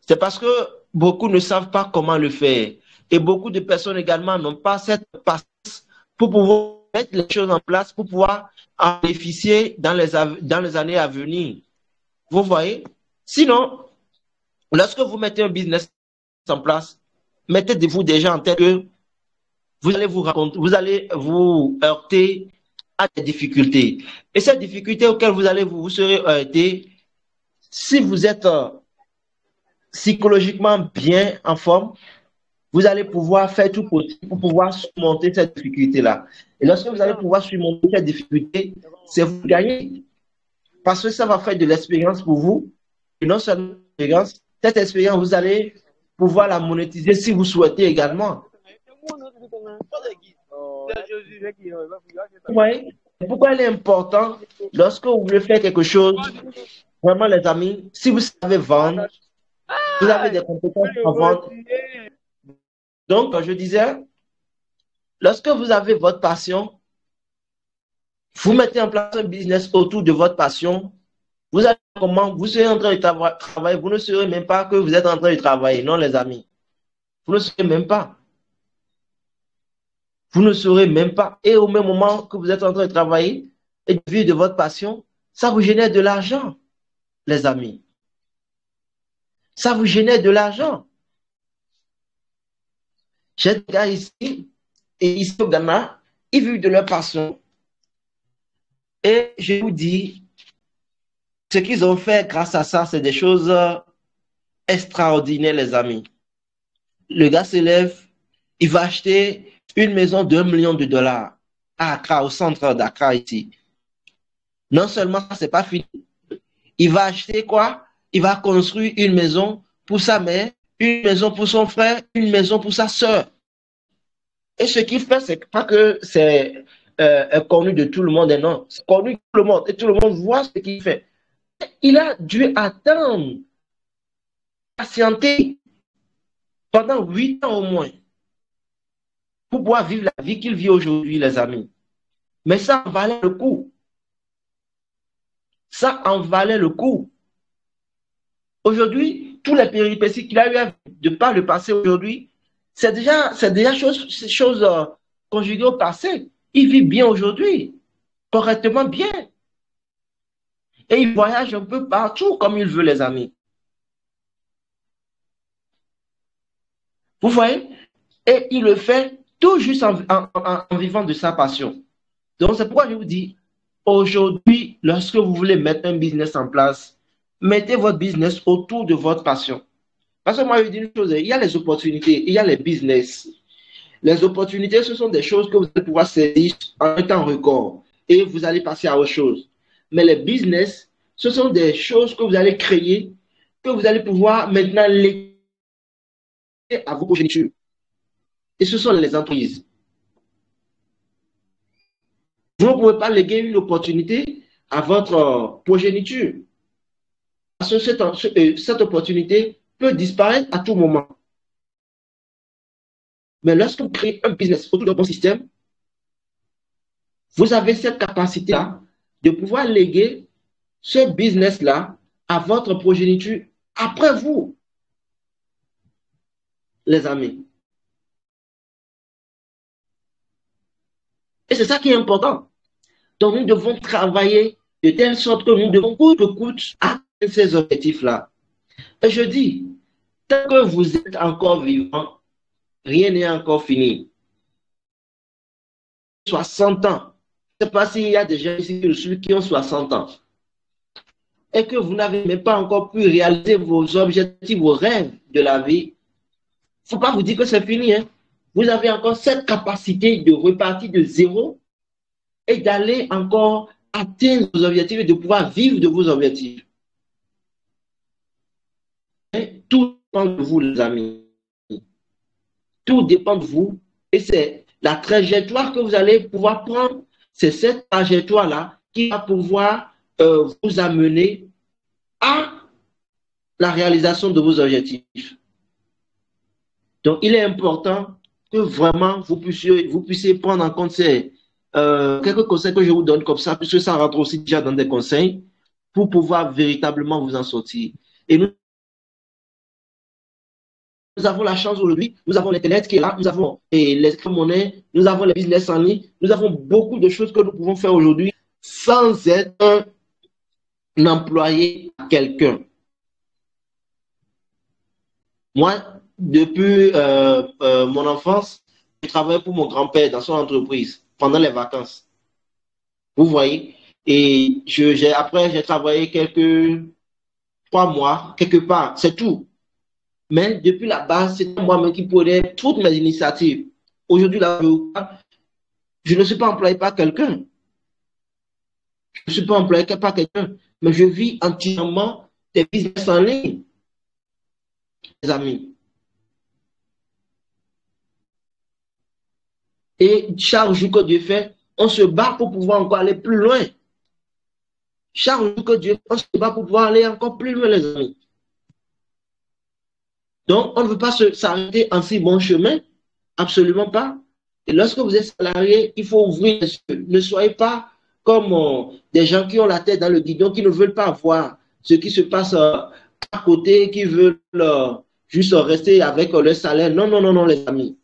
C'est parce que beaucoup ne savent pas comment le faire. Et beaucoup de personnes également n'ont pas cette patience pour pouvoir mettre les choses en place, pour pouvoir en bénéficier dans les années à venir. Vous voyez? Sinon, lorsque vous mettez un business en place, mettez-vous déjà en tête que vous allez vous heurter à des difficultés. Et ces difficultés auxquelles vous serez heurté, si vous êtes psychologiquement bien en forme, vous allez pouvoir faire tout possible pour pouvoir surmonter cette difficulté-là. Et lorsque vous allez pouvoir surmonter cette difficulté, c'est vous gagner. Parce que ça va faire de l'expérience pour vous. Et non seulement l'expérience, cette expérience, vous allez pouvoir la monétiser si vous souhaitez également. Ouais. Pourquoi il est important, lorsque vous voulez faire quelque chose, vraiment les amis, si vous savez vendre, vous avez des compétences en vente. Donc, je disais, lorsque vous avez votre passion, vous mettez en place un business autour de votre passion, vous allez comment, vous serez en train de travailler, vous ne saurez même pas que vous êtes en train de travailler, non les amis. Vous ne saurez même pas. Vous ne saurez même pas. Et au même moment que vous êtes en train de travailler et de vivre de votre passion, ça vous génère de l'argent, les amis. Ça vous génère de l'argent. J'ai des gars ici, et ici au Ghana, ils vivent de leur passion. Et je vous dis, ce qu'ils ont fait grâce à ça, c'est des choses extraordinaires, les amis. Le gars se lève, il va acheter une maison d'1 million de dollars à Accra, au centre d'Accra ici. Non seulement ça, c'est pas fini. Il va acheter quoi? Il va construire une maison pour sa mère, une maison pour son frère, une maison pour sa soeur. Et ce qu'il fait, c'est pas que c'est connu de tout le monde, et non, c'est connu de tout le monde, et tout le monde voit ce qu'il fait. Il a dû attendre, patienter pendant 8 ans au moins pour pouvoir vivre la vie qu'il vit aujourd'hui, les amis. Mais ça en valait le coup. Ça en valait le coup. Aujourd'hui, tous les péripéties qu'il a eu de par le passé aujourd'hui, c'est déjà chose conjuguée au passé. Il vit bien aujourd'hui, correctement bien. Et il voyage un peu partout comme il veut, les amis. Vous voyez? Et il le fait tout juste en vivant de sa passion. Donc, c'est pourquoi je vous dis, aujourd'hui, lorsque vous voulez mettre un business en place, mettez votre business autour de votre passion. Parce que moi, je dis une chose, il y a les opportunités, il y a les business. Les opportunités, ce sont des choses que vous allez pouvoir saisir en un temps record et vous allez passer à autre chose. Mais les business, ce sont des choses que vous allez créer, que vous allez pouvoir maintenant léguer à vos progénitures. Et ce sont les entreprises. Vous ne pouvez pas léguer une opportunité à votre progéniture. Parce que cette opportunité peut disparaître à tout moment. Mais lorsque vous créez un business autour d'un bon système, vous avez cette capacité-là de pouvoir léguer ce business-là à votre progéniture après vous, les amis. Et c'est ça qui est important. Donc, nous devons travailler de telle sorte que nous devons coûte que coûte atteindre ces objectifs-là. Et je dis, tant que vous êtes encore vivant, rien n'est encore fini. 60 ans. Je ne sais pas s'il y a des gens ici qui ont 60 ans et que vous n'avez même pas encore pu réaliser vos objectifs, vos rêves de la vie. Il ne faut pas vous dire que c'est fini. Hein. Vous avez encore cette capacité de repartir de zéro et d'aller encore atteindre vos objectifs et de pouvoir vivre de vos objectifs. Et tout dépend de vous, les amis. Tout dépend de vous et c'est la trajectoire que vous allez pouvoir prendre. C'est cette trajectoire-là qui va pouvoir vous amener à la réalisation de vos objectifs. Donc, il est important que vraiment vous puissiez prendre en compte ces quelques conseils que je vous donne comme ça, puisque ça rentre aussi déjà dans des conseils pour pouvoir véritablement vous en sortir. Et nous avons la chance aujourd'hui, nous avons l'Internet qui est là, nous avons les crypto-monnaies, nous avons les business en ligne, nous avons beaucoup de choses que nous pouvons faire aujourd'hui sans être un employé à quelqu'un. Moi, depuis mon enfance, je travaillais pour mon grand-père dans son entreprise pendant les vacances. Vous voyez? Et après, j'ai travaillé 3 mois, quelque part, c'est tout. Mais depuis la base, c'est moi-même qui prenais toutes mes initiatives. Aujourd'hui, là, je ne suis pas employé par quelqu'un. Je ne suis pas employé par quelqu'un. Mais je vis entièrement des business en ligne, les amis. Et chaque jour que Dieu fait, on se bat pour pouvoir encore aller plus loin. Chaque jour que Dieu fait, on se bat pour pouvoir aller encore plus loin, les amis. Donc, on ne veut pas s'arrêter en si bon chemin. Absolument pas. Et lorsque vous êtes salarié, il faut ouvrir les yeux. Ne soyez pas comme des gens qui ont la tête dans le guidon, qui ne veulent pas voir ce qui se passe à côté, qui veulent juste rester avec leur salaire. Non, non, non, non, les amis.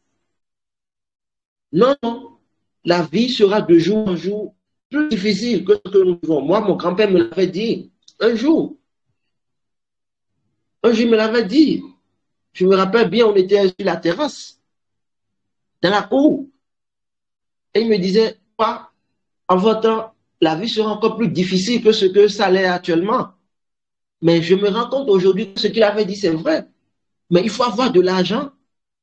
Non, non. La vie sera de jour en jour plus difficile que ce que nous vivons. Moi, mon grand-père me l'avait dit un jour. Un jour, il me l'avait dit. Je me rappelle bien, on était sur la terrasse, dans la cour. Et il me disait, pas, en votre temps, la vie sera encore plus difficile que ce que ça l'est actuellement. Mais je me rends compte aujourd'hui que ce qu'il avait dit, c'est vrai. Mais il faut avoir de l'argent,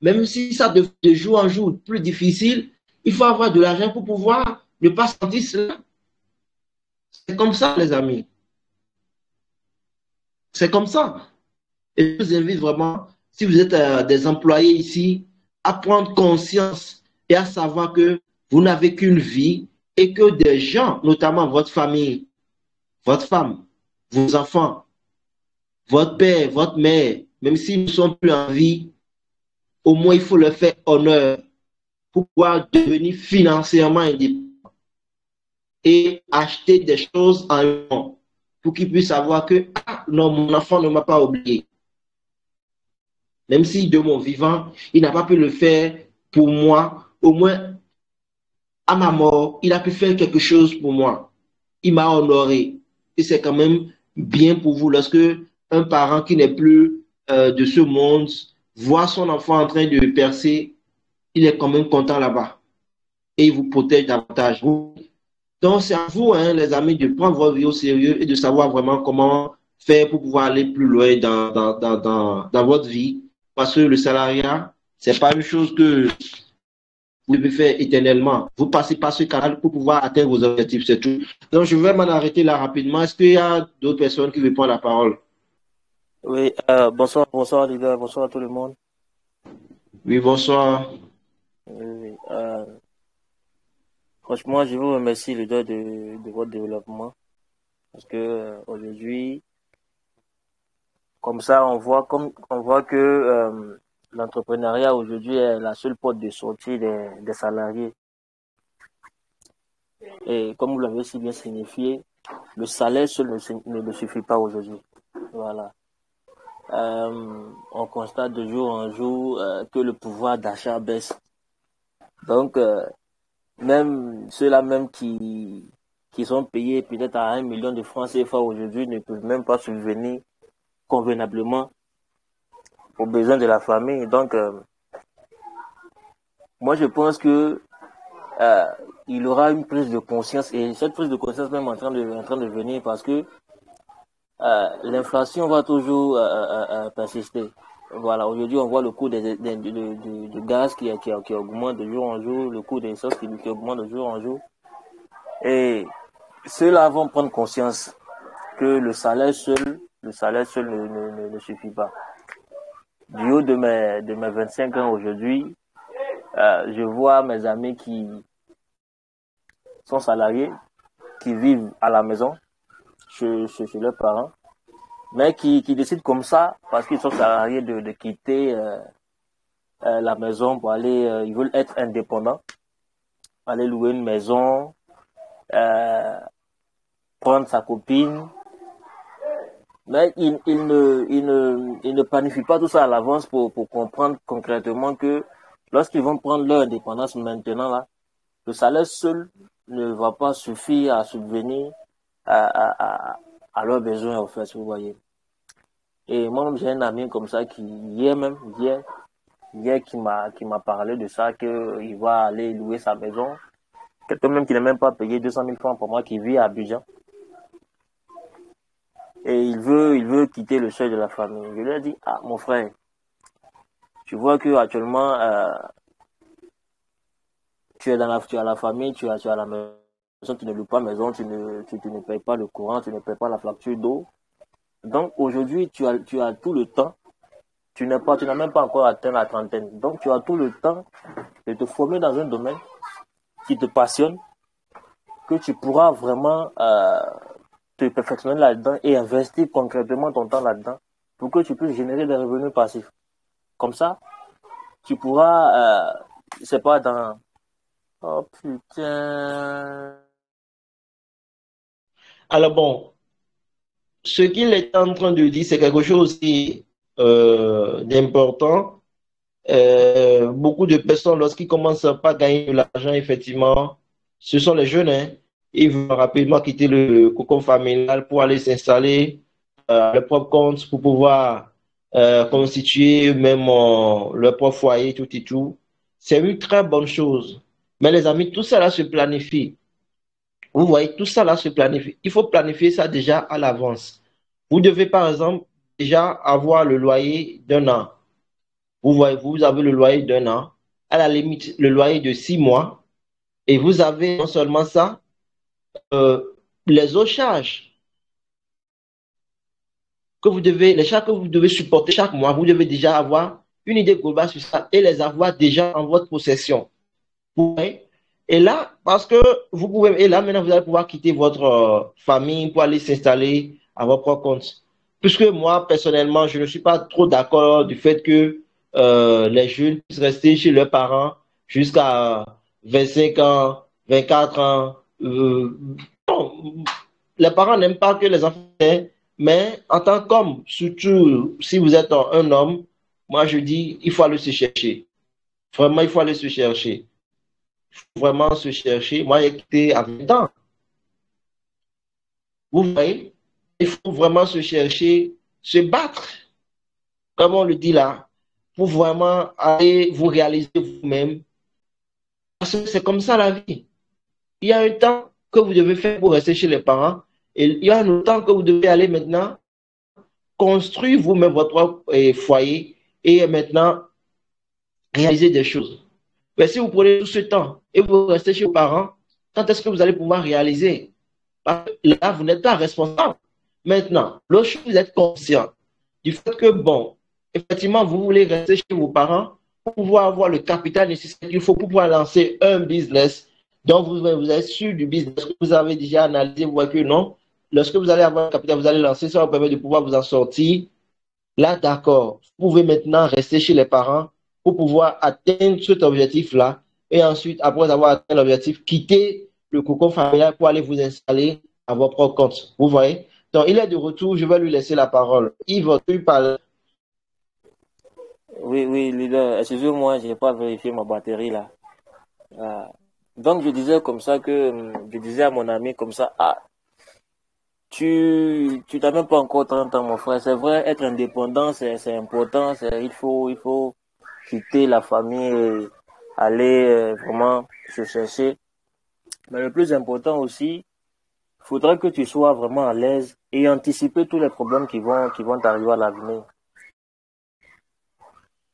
même si ça devient de jour en jour plus difficile, il faut avoir de l'argent pour pouvoir ne pas sentir cela. C'est comme ça, les amis. C'est comme ça. Et je vous invite vraiment, si vous êtes des employés ici, à prendre conscience et à savoir que vous n'avez qu'une vie et que des gens, notamment votre famille, votre femme, vos enfants, votre père, votre mère, même s'ils ne sont plus en vie, au moins il faut leur faire honneur pour pouvoir devenir financièrement indépendant et acheter des choses en long pour qu'ils puissent savoir que ah, non, mon enfant ne m'a pas oublié. Même si de mon vivant, il n'a pas pu le faire pour moi, au moins à ma mort, il a pu faire quelque chose pour moi. Il m'a honoré. Et c'est quand même bien pour vous lorsque un parent qui n'est plus de ce monde voit son enfant en train de percer, il est quand même content là-bas. Et il vous protège davantage. Donc c'est à vous, hein, les amis, de prendre votre vie au sérieux et de savoir vraiment comment faire pour pouvoir aller plus loin dans votre vie. Parce que le salariat, c'est pas une chose que vous devez faire éternellement. Vous passez par ce canal pour pouvoir atteindre vos objectifs, c'est tout. Donc, je vais m'en arrêter là rapidement. Est-ce qu'il y a d'autres personnes qui veulent prendre la parole? Oui, bonsoir, bonsoir les gars, bonsoir à tout le monde. Oui, bonsoir. Oui, oui, franchement, je vous remercie les gars de votre développement parce que aujourd'hui, comme ça, on voit que l'entrepreneuriat aujourd'hui est la seule porte de sortie des salariés. Et comme vous l'avez si bien signifié, le salaire seul ne suffit pas aujourd'hui. Voilà. On constate de jour en jour que le pouvoir d'achat baisse. Donc, même ceux-là même qui sont payés peut-être à 1 million de francs CFA aujourd'hui ne peuvent même pas subvenir convenablement aux besoins de la famille. Donc, moi, je pense que euh, il aura une prise de conscience et cette prise de conscience même en train de venir parce que l'inflation va toujours persister. Voilà, aujourd'hui, on voit le coût de gaz qui augmente de jour en jour, le coût des essence qui augmente de jour en jour. Et ceux-là vont prendre conscience que le salaire seul ne suffit pas. Du haut de mes 25 ans aujourd'hui, je vois mes amis qui sont salariés, qui vivent à la maison, chez leurs parents, mais qui décident comme ça, parce qu'ils sont salariés, de quitter la maison pour aller, ils veulent être indépendants, aller louer une maison, euh, prendre sa copine, mais ils ne planifient pas tout ça à l'avance pour comprendre concrètement que lorsqu'ils vont prendre leur indépendance maintenant, là, le salaire seul ne va pas suffire à subvenir à leurs besoins, en fait, vous voyez. Et moi, j'ai un ami comme ça qui, hier qui m'a parlé de ça, qu'il va aller louer sa maison. Quelqu'un même qui n'a même pas payé 200 000 francs pour moi, qui vit à Abidjan. Et il veut quitter le seuil de la famille. Je lui ai dit, ah, mon frère, tu vois que actuellement, tu as la famille, tu as la maison, tu ne loues pas maison, tu ne payes pas le courant, tu ne payes pas la facture d'eau. Donc aujourd'hui, tu as tout le temps. Tu n'as même pas encore atteint la trentaine. Donc tu as tout le temps de te former dans un domaine qui te passionne, que tu pourras vraiment te perfectionner là-dedans et investir concrètement ton temps là-dedans pour que tu puisses générer des revenus passifs. Comme ça, tu pourras, c'est pas dans... Oh putain... Alors bon, ce qu'il est en train de dire, c'est quelque chose aussi d'important. Beaucoup de personnes, lorsqu'ils commencent à pas gagner de l'argent, effectivement, ce sont les jeunes, hein. Ils vont rapidement quitter le cocon familial pour aller s'installer à leur propre compte, pour pouvoir constituer eux-mêmes leur propre foyer, tout et tout. C'est une très bonne chose. Mais les amis, tout ça là se planifie. Vous voyez, tout ça là se planifie. Il faut planifier ça déjà à l'avance. Vous devez, par exemple, déjà avoir le loyer d'un an. Vous voyez, vous avez le loyer d'un an, à la limite, le loyer de 6 mois, et vous avez non seulement ça, euh, les autres charges les charges que vous devez supporter chaque mois, vous devez déjà avoir une idée globale sur ça et les avoir déjà en votre possession. Vous voyez? Et là, parce que vous pouvez, et là, maintenant, vous allez pouvoir quitter votre famille pour aller s'installer à votre propre compte. Puisque moi, personnellement, je ne suis pas trop d'accord du fait que les jeunes puissent rester chez leurs parents jusqu'à 25 ans, 24 ans. Non, les parents n'aiment pas que les enfants aient, mais en tant qu'homme, surtout si vous êtes un homme, moi je dis, il faut aller se chercher. Vraiment, il faut aller se chercher. Il faut vraiment se chercher. Moi, j'ai quitté à 20 ans. Vous voyez, il faut vraiment se chercher, se battre, comme on le dit là, pour vraiment aller vous réaliser vous-même. Parce que c'est comme ça la vie. Il y a un temps que vous devez faire pour rester chez les parents et il y a un autre temps que vous devez aller maintenant construire vous-même votre foyer et maintenant réaliser des choses. Mais si vous prenez tout ce temps et vous restez chez vos parents, quand est-ce que vous allez pouvoir réaliser? Parce que là, vous n'êtes pas responsable. Maintenant, l'autre chose, vous êtes conscient du fait que, bon, effectivement, vous voulez rester chez vos parents pour pouvoir avoir le capital nécessaire qu'il faut pour pouvoir lancer un business dont vous êtes sûr du business que vous avez déjà analysé, vous voyez que non. Lorsque vous allez avoir le capital, vous allez lancer, ça va vous permettre de pouvoir vous en sortir. Là, d'accord, vous pouvez maintenant rester chez les parents pour pouvoir atteindre cet objectif-là. Et ensuite, après avoir atteint l'objectif, quitter le cocon familial pour aller vous installer à votre propre compte. Vous voyez? Donc, il est de retour, je vais lui laisser la parole. Yves, tu parles. Oui, oui, leader, excusez-moi, je n'ai pas vérifié ma batterie là. Donc, je disais comme ça je disais à mon ami comme ça, tu n'as même pas encore 30 ans, mon frère. C'est vrai, être indépendant, c'est important. Il faut quitter la famille et aller vraiment se chercher. Mais le plus important aussi, il faudrait que tu sois vraiment à l'aise et anticiper tous les problèmes qui vont t'arriver à l'avenir.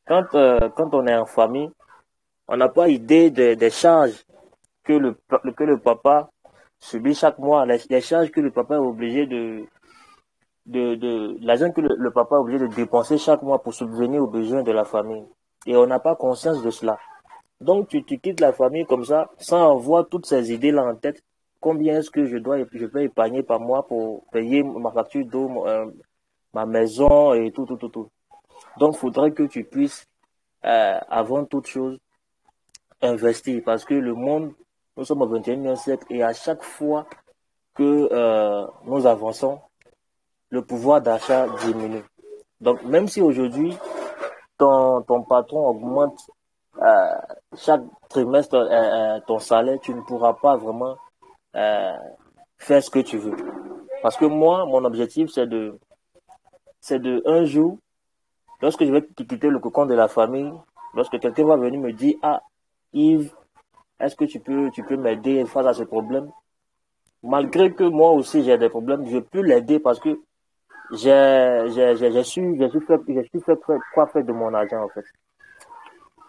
Quand on est en famille, on n'a pas idée des charges que le papa subit chaque mois, les charges que le papa est obligé l'argent que le papa est obligé de dépenser chaque mois pour subvenir aux besoins de la famille. Et on n'a pas conscience de cela. Donc, tu quittes la famille comme ça, sans avoir toutes ces idées-là en tête. Combien est-ce que je peux épargner par mois pour payer ma facture d'eau, ma maison et tout. Donc, il faudrait que tu puisses, avant toute chose, investir. Parce que le monde, nous sommes au 21e siècle et à chaque fois que nous avançons, le pouvoir d'achat diminue. Donc, même si aujourd'hui, ton patron augmente chaque trimestre ton salaire, tu ne pourras pas vraiment faire ce que tu veux. Parce que moi, mon objectif, c'est de un jour, lorsque je vais quitter le cocon de la famille, lorsque quelqu'un va venir me dire, Yves, est-ce que tu peux m'aider face à ce problème? Malgré que moi aussi j'ai des problèmes, je peux l'aider parce que j'ai su faire quoi faire de mon argent en fait.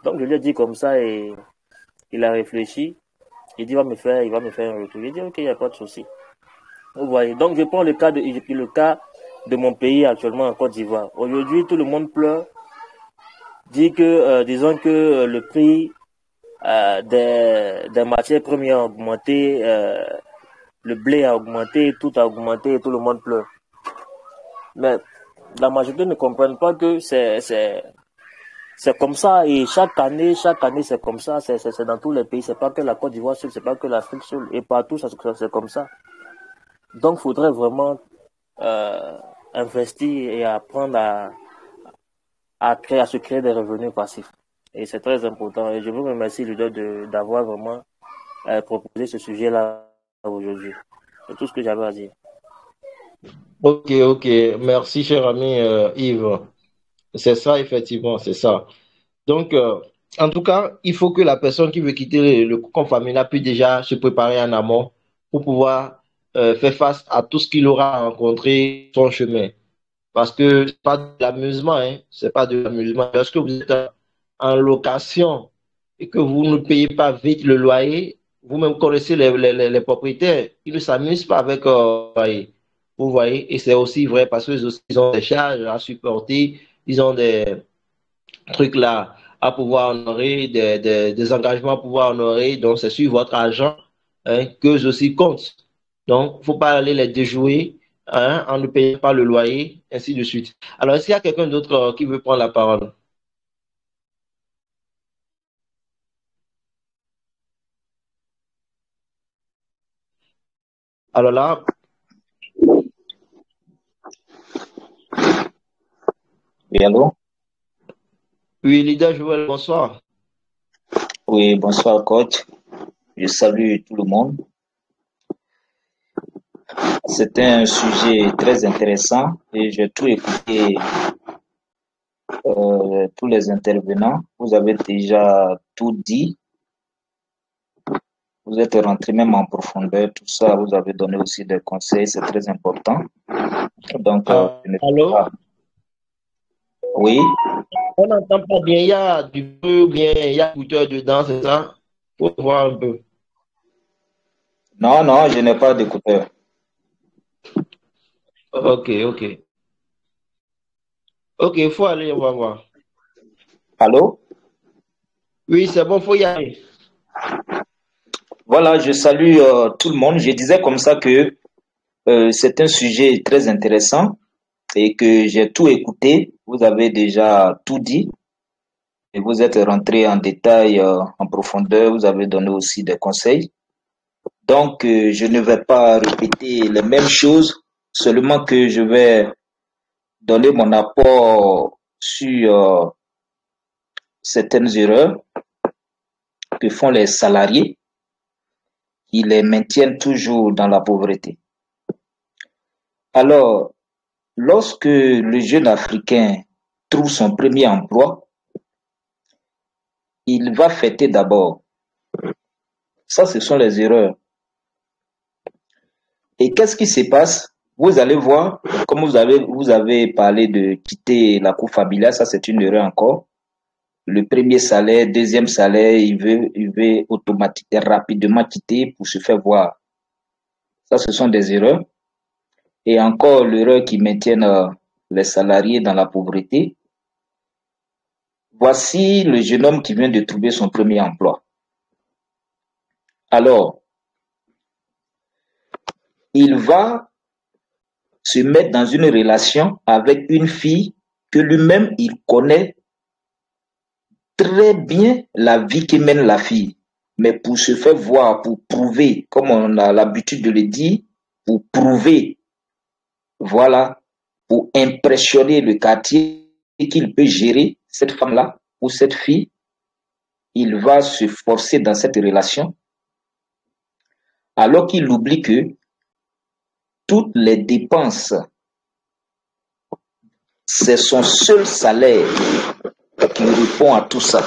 Donc je lui ai dit comme ça et il a réfléchi. Il dit il va me faire un retour. J'ai dit ok, il n'y a pas de souci. Vous voyez. Donc je prends j'ai pris le cas de mon pays actuellement en Côte d'Ivoire. Aujourd'hui, tout le monde pleure, dit que, disons que le prix des matières premières a augmenté, le blé a augmenté, tout a augmenté et tout le monde pleure. Mais la majorité ne comprennent pas que c'est comme ça et chaque année c'est comme ça, c'est dans tous les pays, c'est pas que la Côte d'Ivoire seule, c'est pas que l'Afrique seule et partout c'est comme ça. Donc il faudrait vraiment investir et apprendre à se créer des revenus passifs. Et c'est très important. Et je vous remercie, Ludo, d'avoir vraiment proposé ce sujet-là aujourd'hui. C'est tout ce que j'avais à dire. Ok, ok. Merci, cher ami Yves. C'est ça, effectivement, c'est ça. Donc, en tout cas, il faut que la personne qui veut quitter le cocon familial puisse déjà se préparer en amont pour pouvoir faire face à tout ce qu'il aura rencontré sur son chemin. Parce que c'est pas de l'amusement, hein, c'est pas de l'amusement. Lorsque vous êtes en location et que vous ne payez pas vite le loyer, vous-même connaissez les propriétaires, ils ne s'amusent pas avec le loyer. Vous voyez, et c'est aussi vrai parce qu'ils ont des charges à supporter, ils ont des trucs là à pouvoir honorer, des engagements à pouvoir honorer. Donc, c'est sur votre argent hein, qu'eux aussi comptent. Donc, il ne faut pas aller les déjouer hein, en ne payant pas le loyer, ainsi de suite. Alors, est-ce qu'il y a quelqu'un d'autre qui veut prendre la parole? Alors là, Oui, allô? oui, leader Joël, bonsoir. Oui, bonsoir, coach. Je salue tout le monde. C'était un sujet très intéressant et j'ai tout écouté, tous les intervenants. Vous avez déjà tout dit. Vous êtes rentré même en profondeur, tout ça. Vous avez donné aussi des conseils, c'est très important. Donc, je ne peux Allô? pas. Oui. On n'entend pas bien, il y a du peu, bien, il y a écouteur dedans, c'est ça? Faut voir un peu. Non, non, je n'ai pas d'écouteur. Ok, ok. Ok, il faut aller, on va voir. Allô? Oui, c'est bon, faut y aller. Voilà, je salue tout le monde. Je disais comme ça que c'est un sujet très intéressant et que j'ai tout écouté. Vous avez déjà tout dit et vous êtes rentré en détail, en profondeur. Vous avez donné aussi des conseils. Donc, je ne vais pas répéter les mêmes choses, seulement que je vais donner mon apport sur certaines erreurs que font les salariés qui les maintiennent toujours dans la pauvreté. Alors, lorsque le jeune Africain trouve son premier emploi, il va fêter d'abord. Ça, ce sont les erreurs. Et qu'est-ce qui se passe? Vous allez voir, comme vous avez parlé de quitter la cour familiale, ça c'est une erreur encore. Le premier salaire, deuxième salaire, il veut automatiquement, rapidement quitter pour se faire voir. Ça, ce sont des erreurs. Et encore l'erreur qui maintient les salariés dans la pauvreté. Voici le jeune homme qui vient de trouver son premier emploi. Alors, il va se mettre dans une relation avec une fille que lui-même, il connaît très bien la vie que mène la fille. Mais pour se faire voir, pour prouver, comme on a l'habitude de le dire, pour prouver, voilà, pour impressionner le quartier qu'il peut gérer cette femme-là ou cette fille, il va se forcer dans cette relation alors qu'il oublie que toutes les dépenses, c'est son seul salaire qui répond à tout ça.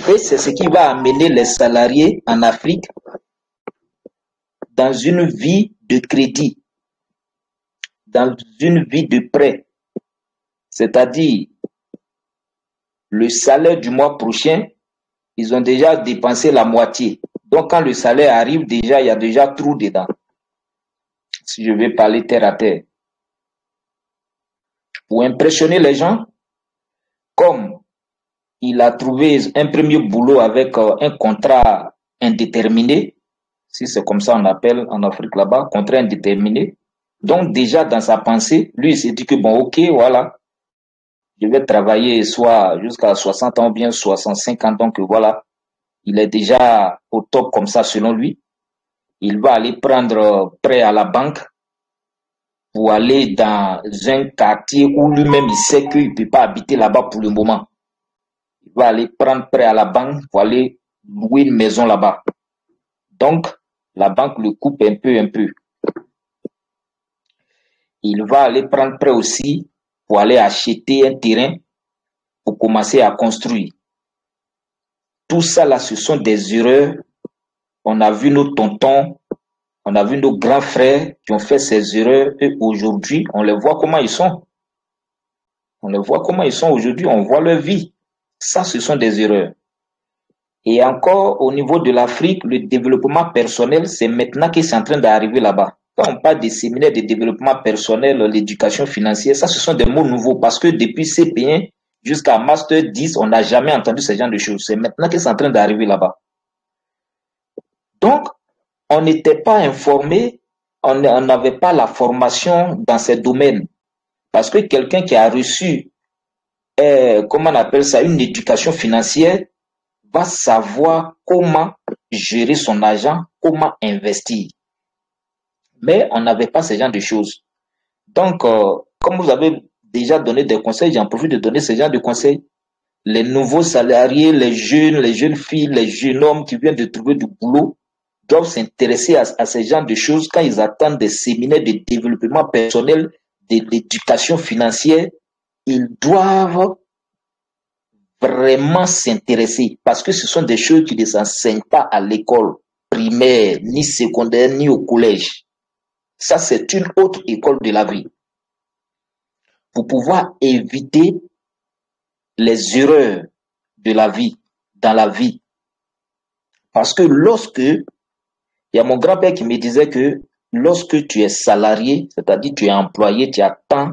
Et c'est ce qui va amener les salariés en Afrique dans une vie de crédit, dans une vie de prêt. C'est-à-dire, le salaire du mois prochain, ils ont déjà dépensé la moitié. Donc, quand le salaire arrive, déjà, il y a déjà trou dedans. Si je vais parler terre à terre. Pour impressionner les gens, comme il a trouvé un premier boulot avec un contrat indéterminé, si c'est comme ça on appelle en Afrique là-bas, contrat indéterminé. Donc déjà dans sa pensée, lui il s'est dit que bon ok, voilà, je vais travailler soit jusqu'à 60 ans, bien 65 ans, donc voilà, il est déjà au top comme ça selon lui. Il va aller prendre prêt à la banque pour aller dans un quartier où lui-même il sait qu'il ne peut pas habiter là-bas pour le moment. Il va aller prendre prêt à la banque pour aller louer une maison là-bas. Donc, la banque le coupe un peu, un peu. Il va aller prendre prêt aussi pour aller acheter un terrain pour commencer à construire. Tout ça là, ce sont des erreurs. On a vu nos tontons, on a vu nos grands frères qui ont fait ces erreurs et aujourd'hui, on les voit comment ils sont. On les voit comment ils sont aujourd'hui, on voit leur vie. Ça, ce sont des erreurs. Et encore, au niveau de l'Afrique, le développement personnel, c'est maintenant que c'est en train d'arriver là-bas. Quand on parle des séminaires de développement personnel, l'éducation financière, ça, ce sont des mots nouveaux parce que depuis CP1 jusqu'à Master 10, on n'a jamais entendu ce genre de choses. C'est maintenant que c'est en train d'arriver là-bas. Donc, on n'était pas informé, on n'avait pas la formation dans ces domaines. Parce que quelqu'un qui a reçu, comment on appelle ça, une éducation financière, va savoir comment gérer son argent, comment investir. Mais on n'avait pas ce genre de choses. Donc, comme vous avez déjà donné des conseils, j'en profite de donner ce genre de conseils. Les nouveaux salariés, les jeunes filles, les jeunes hommes qui viennent de trouver du boulot doivent s'intéresser à ce genre de choses quand ils attendent des séminaires de développement personnel, de l'éducation financière. Ils doivent vraiment s'intéresser parce que ce sont des choses qui ne s'enseignent pas à l'école primaire, ni secondaire, ni au collège. Ça, c'est une autre école de la vie. pour pouvoir éviter les erreurs de la vie, dans la vie. Parce que il y a mon grand-père qui me disait que lorsque tu es salarié, c'est-à-dire tu es employé, tu attends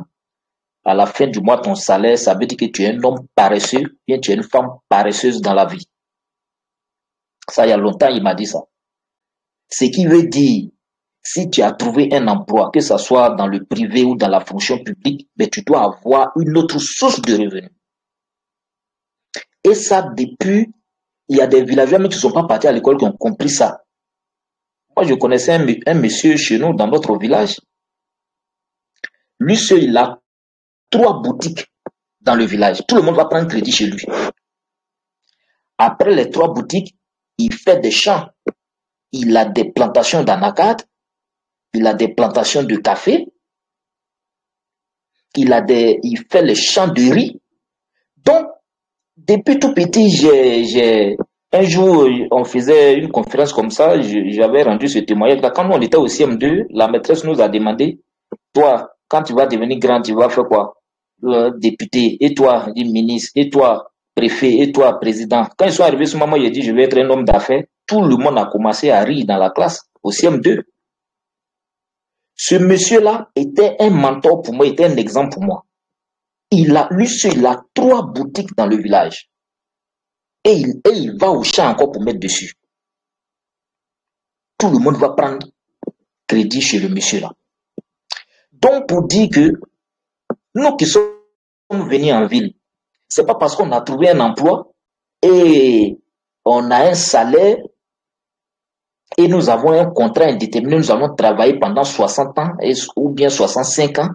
à la fin du mois ton salaire, ça veut dire que tu es un homme paresseux, bien tu es une femme paresseuse dans la vie. Ça, il y a longtemps, il m'a dit ça. Ce qui veut dire, si tu as trouvé un emploi, que ce soit dans le privé ou dans la fonction publique, mais tu dois avoir une autre source de revenus. Et ça, depuis, il y a des villageois mais qui ne sont pas partis à l'école qui ont compris ça. Moi, je connaissais un monsieur chez nous, dans notre village. Lui seul, il a 3 boutiques dans le village. Tout le monde va prendre crédit chez lui. Après les 3 boutiques, il fait des champs. Il a des plantations d'anacarde. Il a des plantations de café. Il fait les champs de riz. Donc, depuis tout petit, un jour, on faisait une conférence comme ça, j'avais rendu ce témoignage. Quand on était au CM2, la maîtresse nous a demandé, toi, quand tu vas devenir grand, tu vas faire quoi? Député, et toi, ministre, et toi, préfet, et toi, président. Quand ils sont arrivés ce moment, il a dit, je vais être un homme d'affaires. Tout le monde a commencé à rire dans la classe, au CM2. Ce monsieur-là était un mentor pour moi, était un exemple pour moi. Lui seul, il a 3 boutiques dans le village. Et il va au champ encore pour mettre dessus. Tout le monde va prendre crédit chez le monsieur-là. Donc, pour dire que nous qui sommes venus en ville, c'est pas parce qu'on a trouvé un emploi et on a un salaire et nous avons un contrat indéterminé, nous allons travailler pendant 60 ans ou bien 65 ans,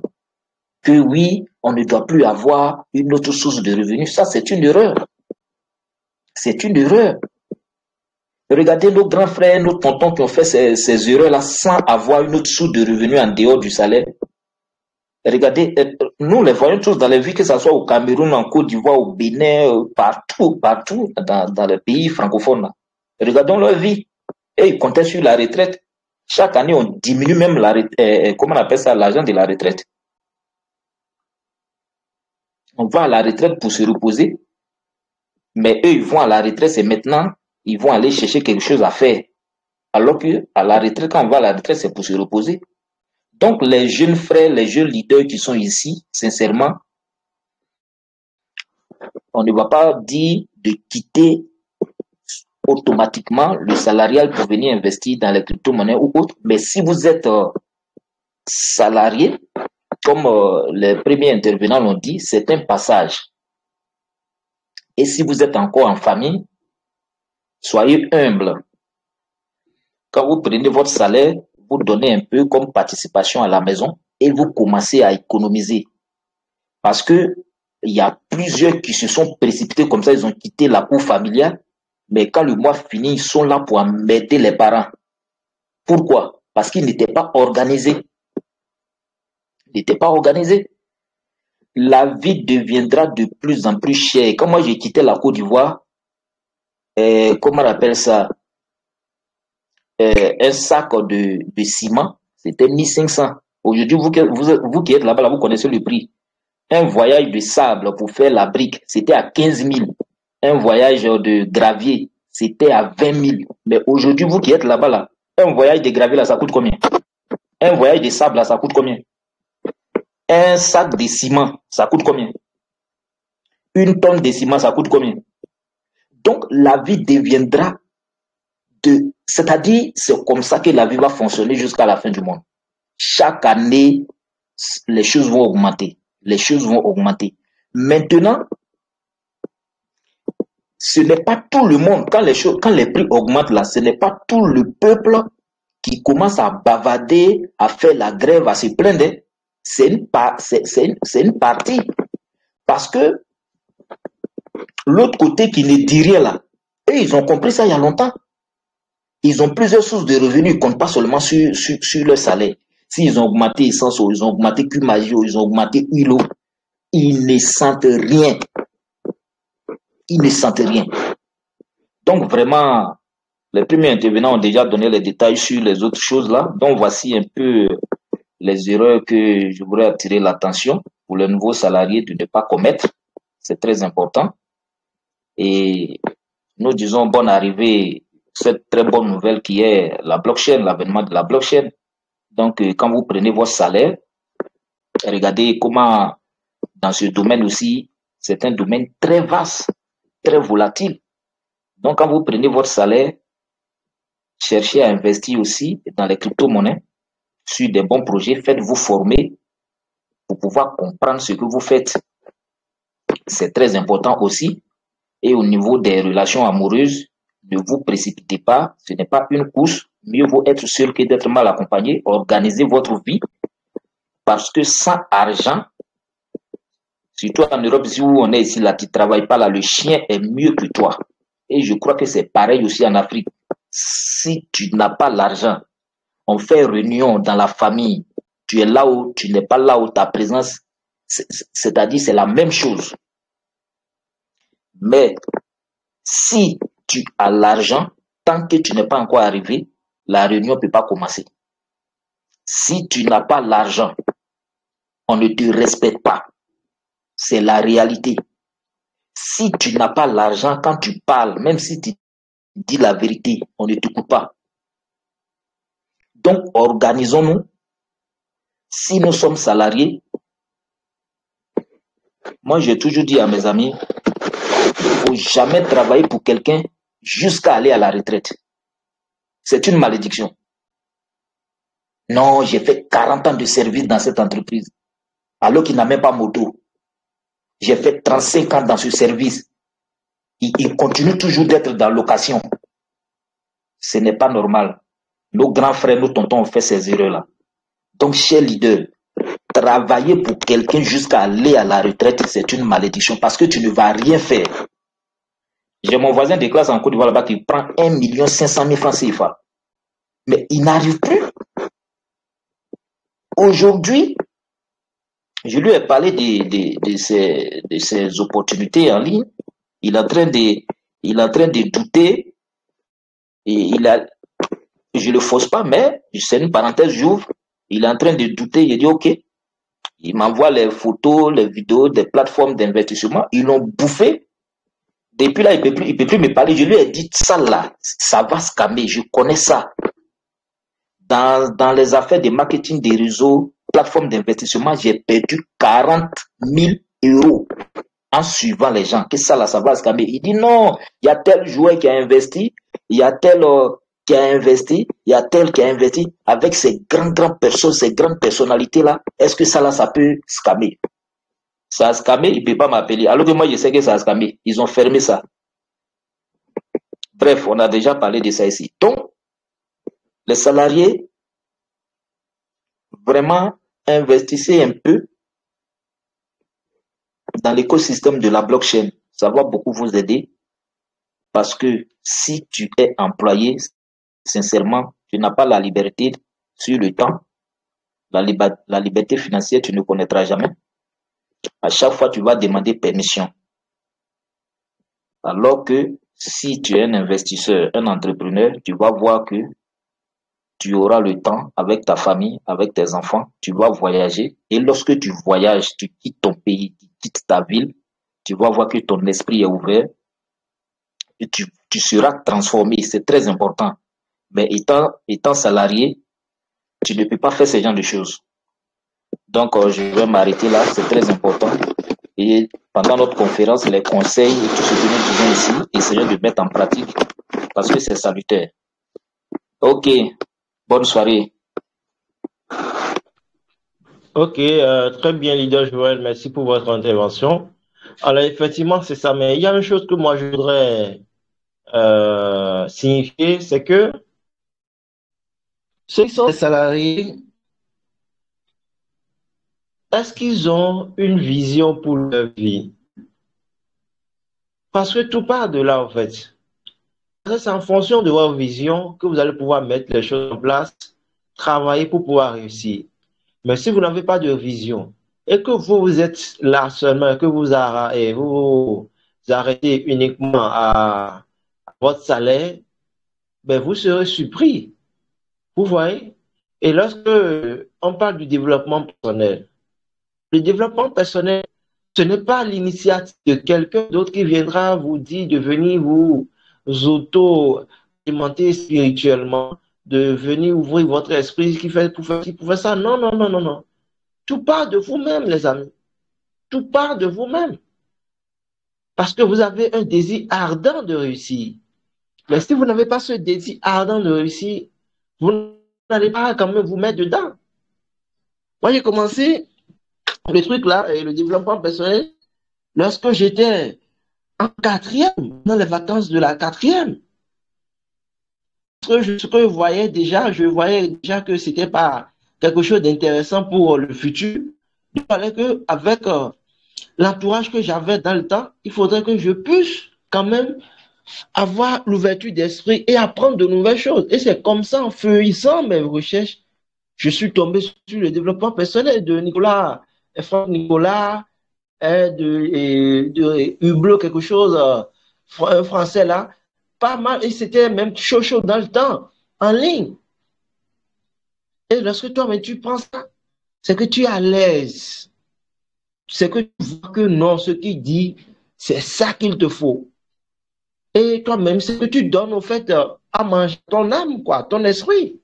que oui, on ne doit plus avoir une autre source de revenus. Ça, c'est une erreur. C'est une erreur. Regardez nos grands frères, nos tontons qui ont fait ces erreurs-là sans avoir une autre source de revenus en dehors du salaire. Regardez, nous les voyons tous dans les vies, que ce soit au Cameroun, en Côte d'Ivoire, au Bénin, partout dans les pays francophones. Là. Regardons leur vie. Et ils comptaient sur la retraite. Chaque année, on diminue même comment on appelle ça, l'argent de la retraite. On va à la retraite pour se reposer. Mais eux, ils vont à la retraite, c'est maintenant, ils vont aller chercher quelque chose à faire. Alors que à la retraite, quand on va à la retraite, c'est pour se reposer. Donc, les jeunes frères, les jeunes leaders qui sont ici, sincèrement, on ne va pas dire de quitter automatiquement le salarial pour venir investir dans les crypto-monnaies ou autres. Mais si vous êtes salarié, comme les premiers intervenants l'ont dit, c'est un passage. Et si vous êtes encore en famille, soyez humble. Quand vous prenez votre salaire, vous donnez un peu comme participation à la maison et vous commencez à économiser. Parce que il y a plusieurs qui se sont précipités comme ça, ils ont quitté la cour familiale, mais quand le mois finit, ils sont là pour embêter les parents. Pourquoi? Parce qu'ils n'étaient pas organisés. Ils n'étaient pas organisés. La vie deviendra de plus en plus chère. Quand moi j'ai quitté la Côte d'Ivoire, comment on appelle ça? Un sac de ciment, c'était 1500. Aujourd'hui, vous qui êtes là-bas, vous connaissez le prix. Un voyage de sable pour faire la brique, c'était à 15 000. Un voyage de gravier, c'était à 20 000. Mais aujourd'hui, vous qui êtes là-bas, là, un voyage de gravier, là, ça coûte combien? Un voyage de sable, là, ça coûte combien? Un sac de ciment, ça coûte combien? Une tonne de ciment, ça coûte combien? Donc, la vie deviendra c'est-à-dire, c'est comme ça que la vie va fonctionner jusqu'à la fin du monde. Chaque année, les choses vont augmenter. Les choses vont augmenter. Maintenant, ce n'est pas tout le monde. Quand les prix augmentent là, ce n'est pas tout le peuple qui commence à bavarder, à faire la grève, à se plaindre. C'est une partie. Parce que l'autre côté qui ne dit rien là, eux, ils ont compris ça il y a longtemps. Ils ont plusieurs sources de revenus, ils ne comptent pas seulement sur leur salaire. S'ils ont augmenté essence, ils ont augmenté Cumagio, ils ont augmenté huile, ils ne sentent rien. Ils ne sentent rien. Donc vraiment, les premiers intervenants ont déjà donné les détails sur les autres choses là. Donc voici un peu les erreurs que je voudrais attirer l'attention pour les nouveaux salariés de ne pas commettre. C'est très important. Et nous disons bonne arrivée, cette très bonne nouvelle qui est la blockchain, l'avènement de la blockchain. Donc, quand vous prenez votre salaire, regardez comment dans ce domaine aussi, c'est un domaine très vaste, très volatile. Donc, quand vous prenez votre salaire, cherchez à investir aussi dans les crypto-monnaies, sur des bons projets, faites-vous former pour pouvoir comprendre ce que vous faites. C'est très important aussi. Et au niveau des relations amoureuses, ne vous précipitez pas, ce n'est pas une course. Mieux vaut être seul que d'être mal accompagné. Organisez votre vie parce que sans argent, surtout en Europe, si on est ici, là, tu ne travailles pas là, le chien est mieux que toi. Et je crois que c'est pareil aussi en Afrique. Si tu n'as pas l'argent, on fait réunion dans la famille, tu es là où tu n'es pas là où ta présence, c'est-à-dire c'est la même chose. Mais si tu as l'argent, tant que tu n'es pas encore arrivé, la réunion ne peut pas commencer. Si tu n'as pas l'argent, on ne te respecte pas. C'est la réalité. Si tu n'as pas l'argent, quand tu parles, même si tu dis la vérité, on ne t'écoute pas. Donc, organisons-nous. Si nous sommes salariés, moi j'ai toujours dit à mes amis, il ne faut jamais travailler pour quelqu'un jusqu'à aller à la retraite. C'est une malédiction. Non, j'ai fait 40 ans de service dans cette entreprise, alors qu'il n'a même pas moto. J'ai fait 35 ans dans ce service. Il continue toujours d'être dans location. Ce n'est pas normal. Nos grands frères, nos tontons ont fait ces erreurs-là. Donc, chers leaders, travailler pour quelqu'un jusqu'à aller à la retraite, c'est une malédiction parce que tu ne vas rien faire. J'ai mon voisin de classe en Côte d'Ivoire là-bas qui prend 1 500 000 francs CFA. Mais il n'arrive plus. Aujourd'hui, je lui ai parlé de ces opportunités en ligne. Il est en train de douter. Et je ne le force pas, mais c'est une parenthèse, j'ouvre. Il est en train de douter. Il dit OK. Il m'envoie les photos, les vidéos des plateformes d'investissement. Ils l'ont bouffé. Depuis là, il ne peut plus me parler. Je lui ai dit, ça là, ça va scammer. Je connais ça. Dans les affaires de marketing des réseaux, plateformes d'investissement, j'ai perdu 40 000 euros en suivant les gens. Que ça là, ça va scammer. Il dit non, il y a tel joueur qui a investi, il y a tel qui a investi, il y a tel qui a investi avec ces grandes personnes, ces grandes personnalités-là. Est-ce que ça là, ça peut scammer? Ça a scamé, il ne peut pas m'appeler. Alors que moi, je sais que ça a scamé. Ils ont fermé ça. Bref, on a déjà parlé de ça ici. Donc, les salariés, vraiment, investissez un peu dans l'écosystème de la blockchain. Ça va beaucoup vous aider parce que si tu es employé, sincèrement, tu n'as pas la liberté sur le temps. La liberté financière, tu ne connaîtras jamais. À chaque fois, tu vas demander permission. Alors que si tu es un investisseur, un entrepreneur, tu vas voir que tu auras le temps avec ta famille, avec tes enfants, tu vas voyager. Et lorsque tu voyages, tu quittes ton pays, tu quittes ta ville, tu vas voir que ton esprit est ouvert et tu seras transformé. C'est très important. Mais étant salarié, tu ne peux pas faire ce genre de choses. Donc, je vais m'arrêter là. C'est très important. Et pendant notre conférence, les conseils et tout ce que nous disons ici, essayons de mettre en pratique parce que c'est salutaire. Ok, bonne soirée. Ok, très bien, leader Joël, merci pour votre intervention. Alors, effectivement, c'est ça, mais il y a une chose que moi je voudrais signifier, c'est que ceux qui sont des salariés, est-ce qu'ils ont une vision pour leur vie? Parce que tout part de là, en fait. C'est en fonction de votre vision que vous allez pouvoir mettre les choses en place, travailler pour pouvoir réussir. Mais si vous n'avez pas de vision et que vous êtes là seulement, que vous arrêtez uniquement à votre salaire, ben vous serez surpris. Vous voyez? Et lorsque on parle du développement personnel, le développement personnel, ce n'est pas l'initiative de quelqu'un d'autre qui viendra vous dire de venir vous auto-alimenter spirituellement, de venir ouvrir votre esprit pour faire ça. Non, non, non, non, non. Tout part de vous-même, les amis. Tout part de vous-même. Parce que vous avez un désir ardent de réussir. Mais si vous n'avez pas ce désir ardent de réussir, vous n'allez pas quand même vous mettre dedans. Moi, j'ai commencé le truc là, et le développement personnel, lorsque j'étais en quatrième, dans les vacances de la quatrième. Ce que je voyais déjà que c'était pas quelque chose d'intéressant pour le futur. Il fallait que, avec l'entourage que j'avais dans le temps, il faudrait que je puisse quand même avoir l'ouverture d'esprit et apprendre de nouvelles choses. Et c'est comme ça, en feuillant mes recherches, je suis tombé sur le développement personnel de Nicolas, Franck Nicolas, de Hublot, quelque chose, un français là, pas mal, et c'était même chaud dans le temps, en ligne. Et lorsque toi-même tu prends ça, c'est que tu es à l'aise. C'est que tu vois que non, ce qu'il dit, c'est ça qu'il te faut. Et toi-même, c'est que tu donnes au fait à manger ton âme, quoi, ton esprit.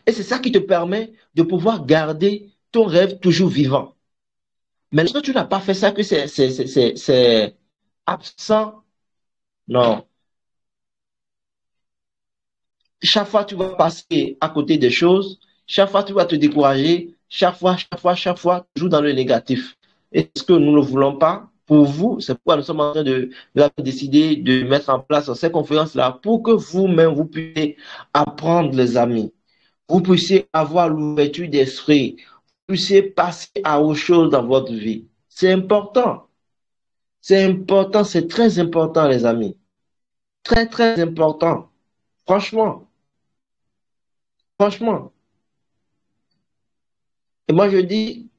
Et c'est ça qui te permet de pouvoir garder ton rêve toujours vivant. Mais lorsque tu n'as pas fait ça, que c'est absent, non. Chaque fois, tu vas passer à côté des choses. Chaque fois, tu vas te décourager. Chaque fois, toujours dans le négatif. Est-ce que nous ne voulons pas pour vous? C'est pourquoi nous sommes en train de décider de mettre en place ces conférences-là pour que vous-même, vous puissiez apprendre, les amis. Vous puissiez avoir l'ouverture d'esprit. Vous puissiez passer à autre chose dans votre vie. C'est important. C'est important, c'est très important, les amis. Très, très important. Franchement. Franchement. Et moi, je dis,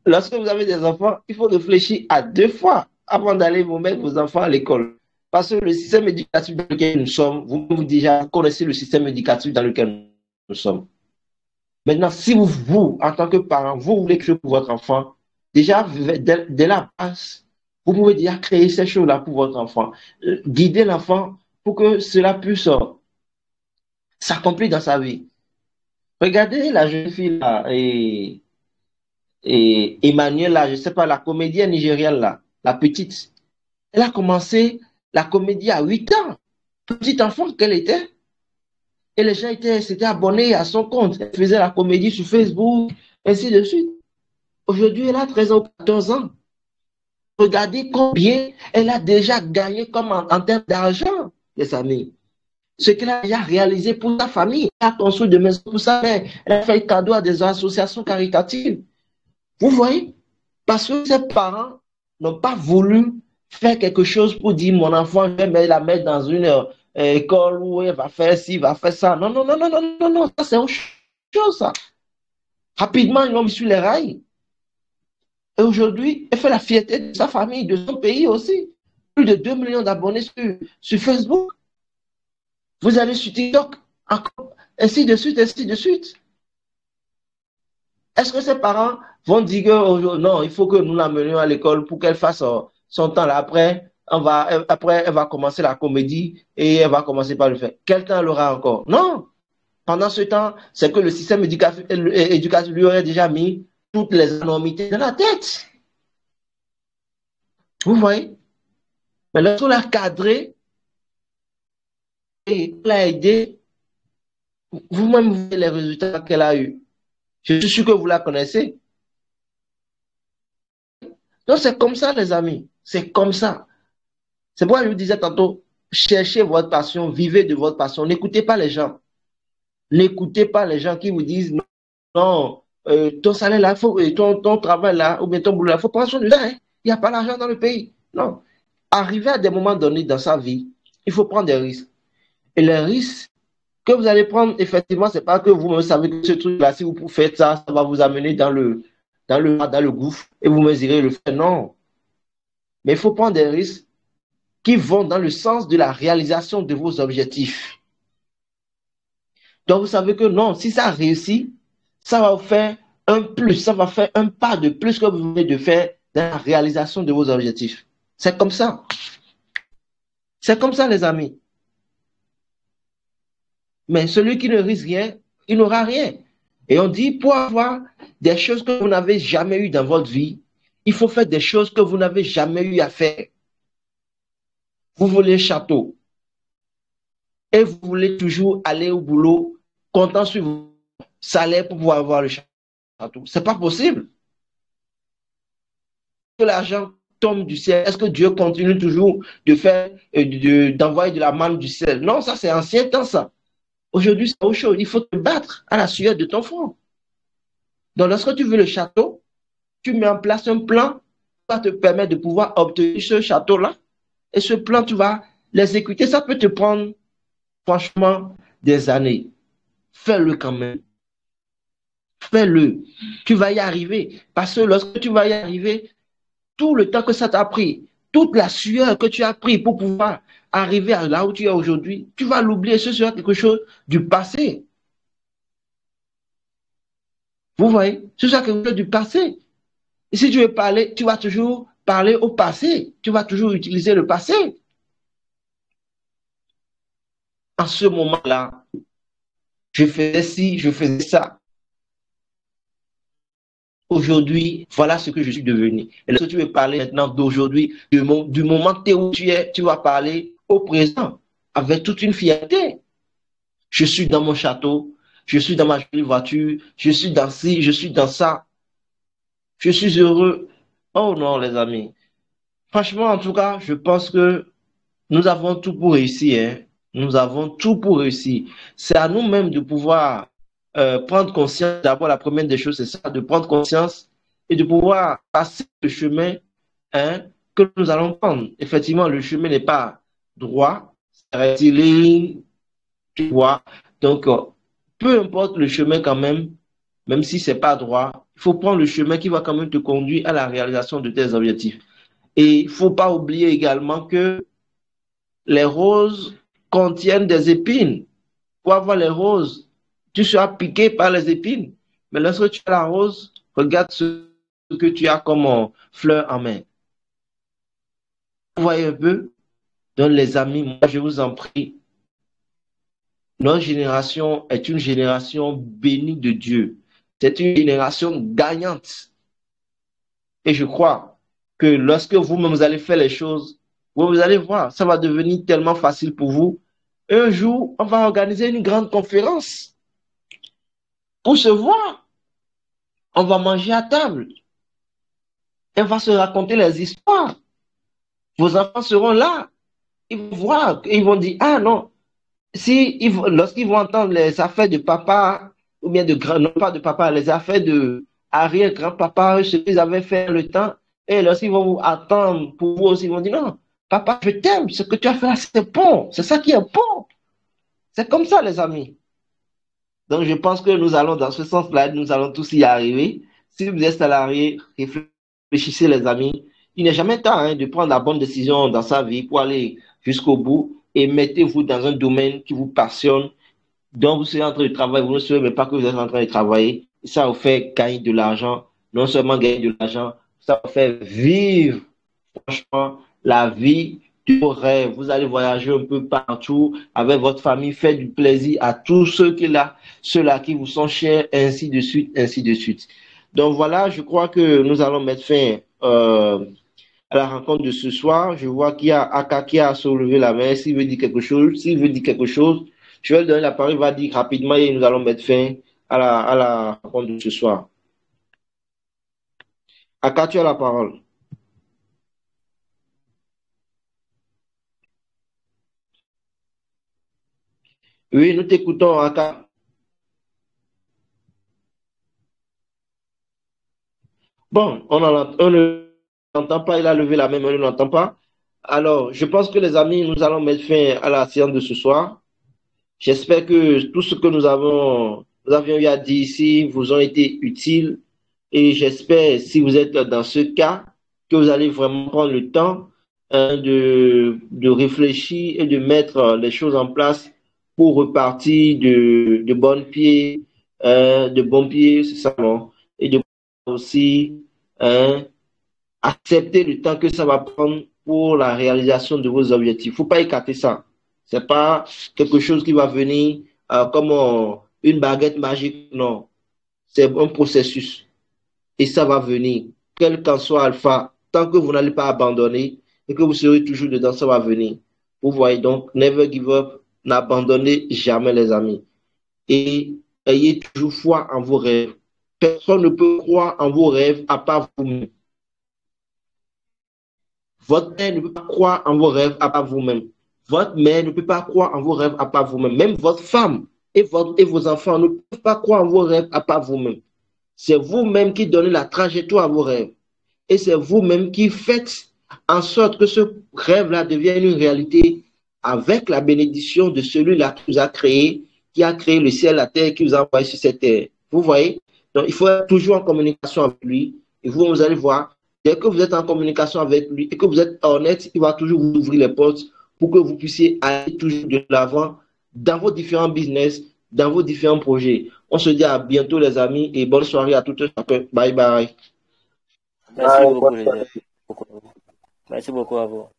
lorsque vous avez des enfants, il faut réfléchir à 2 fois avant d'aller vous mettre vos enfants à l'école. Parce que le système éducatif dans lequel nous sommes, vous déjà connaissez le système éducatif dans lequel nous sommes. Maintenant, si vous, en tant que parent, vous voulez créer pour votre enfant, déjà, dès la base, vous pouvez déjà créer ces choses-là pour votre enfant. Guider l'enfant pour que cela puisse s'accomplir dans sa vie. Regardez la jeune fille là, et Emmanuel là, je ne sais pas, la comédienne nigérienne là, la petite. Elle a commencé la comédie à 8 ans. Petite enfant qu'elle était. Et les gens s'étaient abonnés à son compte. Elle faisait la comédie sur Facebook, ainsi de suite. Aujourd'hui, elle a 13 ans, 14 ans. Regardez combien elle a déjà gagné comme en termes d'argent, les amis. Ce qu'elle a déjà réalisé pour sa famille. Elle a construit des maisons pour sa mère. Elle a fait cadeau à des associations caritatives. Vous voyez? Parce que ses parents n'ont pas voulu faire quelque chose pour dire mon enfant, je vais la mettre dans une école où elle va faire ci, va faire ça. Non, non, non, non, non, non, non, ça c'est autre chose, ça. Rapidement, ils l'ont mis sur les rails. Et aujourd'hui, elle fait la fierté de sa famille, de son pays aussi. Plus de 2 millions d'abonnés sur Facebook. Vous allez sur TikTok, ainsi de suite, ainsi de suite. Est-ce que ses parents vont dire que non, il faut que nous l'amenions à l'école pour qu'elle fasse son temps là. Après, elle va commencer la comédie et elle va commencer par le faire. Quel temps elle aura encore? Non. Pendant ce temps, c'est que le système éducatif lui aurait déjà mis toutes les énormités dans la tête. Vous voyez? Mais lorsqu'on l'a cadré et l'a aidé, vous-même, vous voyez les résultats qu'elle a eus. Je suis sûr que vous la connaissez. Donc, c'est comme ça, les amis. C'est comme ça. C'est pourquoi je vous disais tantôt, cherchez votre passion, vivez de votre passion. N'écoutez pas les gens. N'écoutez pas les gens qui vous disent non, ton salaire là, ton travail là, ou bien ton boulot là, il faut prendre soin de ça. Hein. Il n'y a pas d'argent dans le pays. Non. Arrivé à des moments donnés dans sa vie, il faut prendre des risques. Et les risques que vous allez prendre, effectivement, c'est pas que vous savez que ce truc-là, si vous faites ça, ça va vous amener dans le gouffre et vous mesurez le fait. Non. Mais il faut prendre des risques qui vont dans le sens de la réalisation de vos objectifs. Donc, vous savez que non, si ça réussit, ça va vous faire un plus, ça va faire un pas de plus que vous venez de faire dans la réalisation de vos objectifs. C'est comme ça. C'est comme ça, les amis. Mais celui qui ne risque rien, il n'aura rien. Et on dit, pour avoir des choses que vous n'avez jamais eues dans votre vie, il faut faire des choses que vous n'avez jamais eu à faire. Vous voulez un château et vous voulez toujours aller au boulot, comptant sur vos salaires pour pouvoir avoir le château. Ce n'est pas possible. Que l'argent tombe du ciel, est-ce que Dieu continue toujours de faire, d'envoyer de la manne du ciel? Non, ça c'est ancien temps, ça. Aujourd'hui, c'est autre chose. Il faut te battre à la sueur de ton front. Donc, lorsque tu veux le château, tu mets en place un plan qui va te permettre de pouvoir obtenir ce château-là. Et ce plan, tu vas l'exécuter. Ça peut te prendre, franchement, des années. Fais-le quand même. Fais-le. Tu vas y arriver. Parce que lorsque tu vas y arriver, tout le temps que ça t'a pris, toute la sueur que tu as pris pour pouvoir arriver à là où tu es aujourd'hui, tu vas l'oublier. Ce sera quelque chose du passé. Vous voyez? Ce sera quelque chose du passé. Et si tu veux parler, tu vas toujours parler au passé. Tu vas toujours utiliser le passé. En ce moment-là, je faisais ci, je faisais ça. Aujourd'hui, voilà ce que je suis devenu. Et lorsque tu veux parler maintenant d'aujourd'hui, du moment où tu es, tu vas parler au présent avec toute une fierté. Je suis dans mon château, je suis dans ma jolie voiture, je suis dans ci, je suis dans ça. Je suis heureux. Oh non, les amis. Franchement, en tout cas, je pense que nous avons tout pour réussir. Hein. Nous avons tout pour réussir. C'est à nous-mêmes de pouvoir prendre conscience. D'abord, la première des choses, c'est ça, de prendre conscience et de pouvoir passer le chemin hein, que nous allons prendre. Effectivement, le chemin n'est pas droit, c'est rectiligne, tu vois. Donc, peu importe le chemin quand même si c'est pas droit, il faut prendre le chemin qui va quand même te conduire à la réalisation de tes objectifs. Et il ne faut pas oublier également que les roses contiennent des épines. Pour avoir les roses, tu seras piqué par les épines. Mais lorsque tu as la rose, regarde ce que tu as comme fleur en main. Vous voyez un peu? Donc les amis, moi je vous en prie, notre génération est une génération bénie de Dieu. C'est une génération gagnante. Et je crois que lorsque vous-même vous allez faire les choses, vous allez voir, ça va devenir tellement facile pour vous. Un jour, on va organiser une grande conférence pour se voir. On va manger à table. Et on va se raconter les histoires. Vos enfants seront là. Ils vont voir, ils vont dire, ah non, lorsqu'ils vont entendre les affaires de papa, ou bien de grand, non pas de papa, les affaires de arrière-grand-papa, ce qu'ils avaient fait le temps, et lorsqu'ils vont vous attendre pour vous aussi, ils vont dire, non, papa, je t'aime, ce que tu as fait là, c'est bon, c'est ça qui est bon. C'est comme ça, les amis. Donc, je pense que nous allons dans ce sens-là, nous allons tous y arriver. Si vous êtes salarié, réfléchissez, les amis. Il n'est jamais temps hein, de prendre la bonne décision dans sa vie pour aller jusqu'au bout et mettez-vous dans un domaine qui vous passionne, dont vous serez en train de travailler, vous ne savez même pas que vous êtes en train de travailler. Ça vous fait gagner de l'argent, non seulement gagner de l'argent, ça vous fait vivre, franchement, la vie de vos rêves. Vous allez voyager un peu partout avec votre famille, faire du plaisir à tous ceux-là qui vous sont chers, ainsi de suite, ainsi de suite. Donc voilà, je crois que nous allons mettre fin à la rencontre de ce soir. Je vois qu'il y a Aka qui a soulevé la main. S'il veut dire quelque chose, je vais lui donner la parole, il va dire rapidement et nous allons mettre fin à la rencontre de ce soir. Aka, tu as la parole. Oui, nous t'écoutons, Aka. Bon, on ne l'entend pas, il a levé la main, mais on ne l'entend pas. Alors, je pense que les amis, nous allons mettre fin à la séance de ce soir. J'espère que tout ce que nous avions eu à dire ici vous ont été utiles et j'espère, si vous êtes dans ce cas, que vous allez vraiment prendre le temps de réfléchir et de mettre les choses en place pour repartir de bon pied, c'est ça, non? Et de aussi hein, accepter le temps que ça va prendre pour la réalisation de vos objectifs. Il ne faut pas écarter ça. Ce n'est pas quelque chose qui va venir comme une baguette magique, non. C'est un processus et ça va venir. Quel qu'en soit alpha, tant que vous n'allez pas abandonner et que vous serez toujours dedans, ça va venir. Vous voyez donc, never give up, n'abandonnez jamais les amis. Et ayez toujours foi en vos rêves. Personne ne peut croire en vos rêves à part vous-même. Votre père ne peut pas croire en vos rêves à part vous-même. Votre mère ne peut pas croire en vos rêves à part vous-même. Même votre femme et vos enfants ne peuvent pas croire en vos rêves à part vous-même. C'est vous-même qui donnez la trajectoire à vos rêves. Et c'est vous-même qui faites en sorte que ce rêve-là devienne une réalité avec la bénédiction de celui-là qui vous a créé, qui a créé le ciel, la terre, qui vous a envoyé sur cette terre. Vous voyez? Donc, il faut être toujours en communication avec lui. Et vous allez voir, dès que vous êtes en communication avec lui et que vous êtes honnête, il va toujours vous ouvrir les portes pour que vous puissiez aller toujours de l'avant dans vos différents business, dans vos différents projets. On se dit à bientôt les amis et bonne soirée à tous. Bye bye. Merci beaucoup les amis. Merci beaucoup à vous.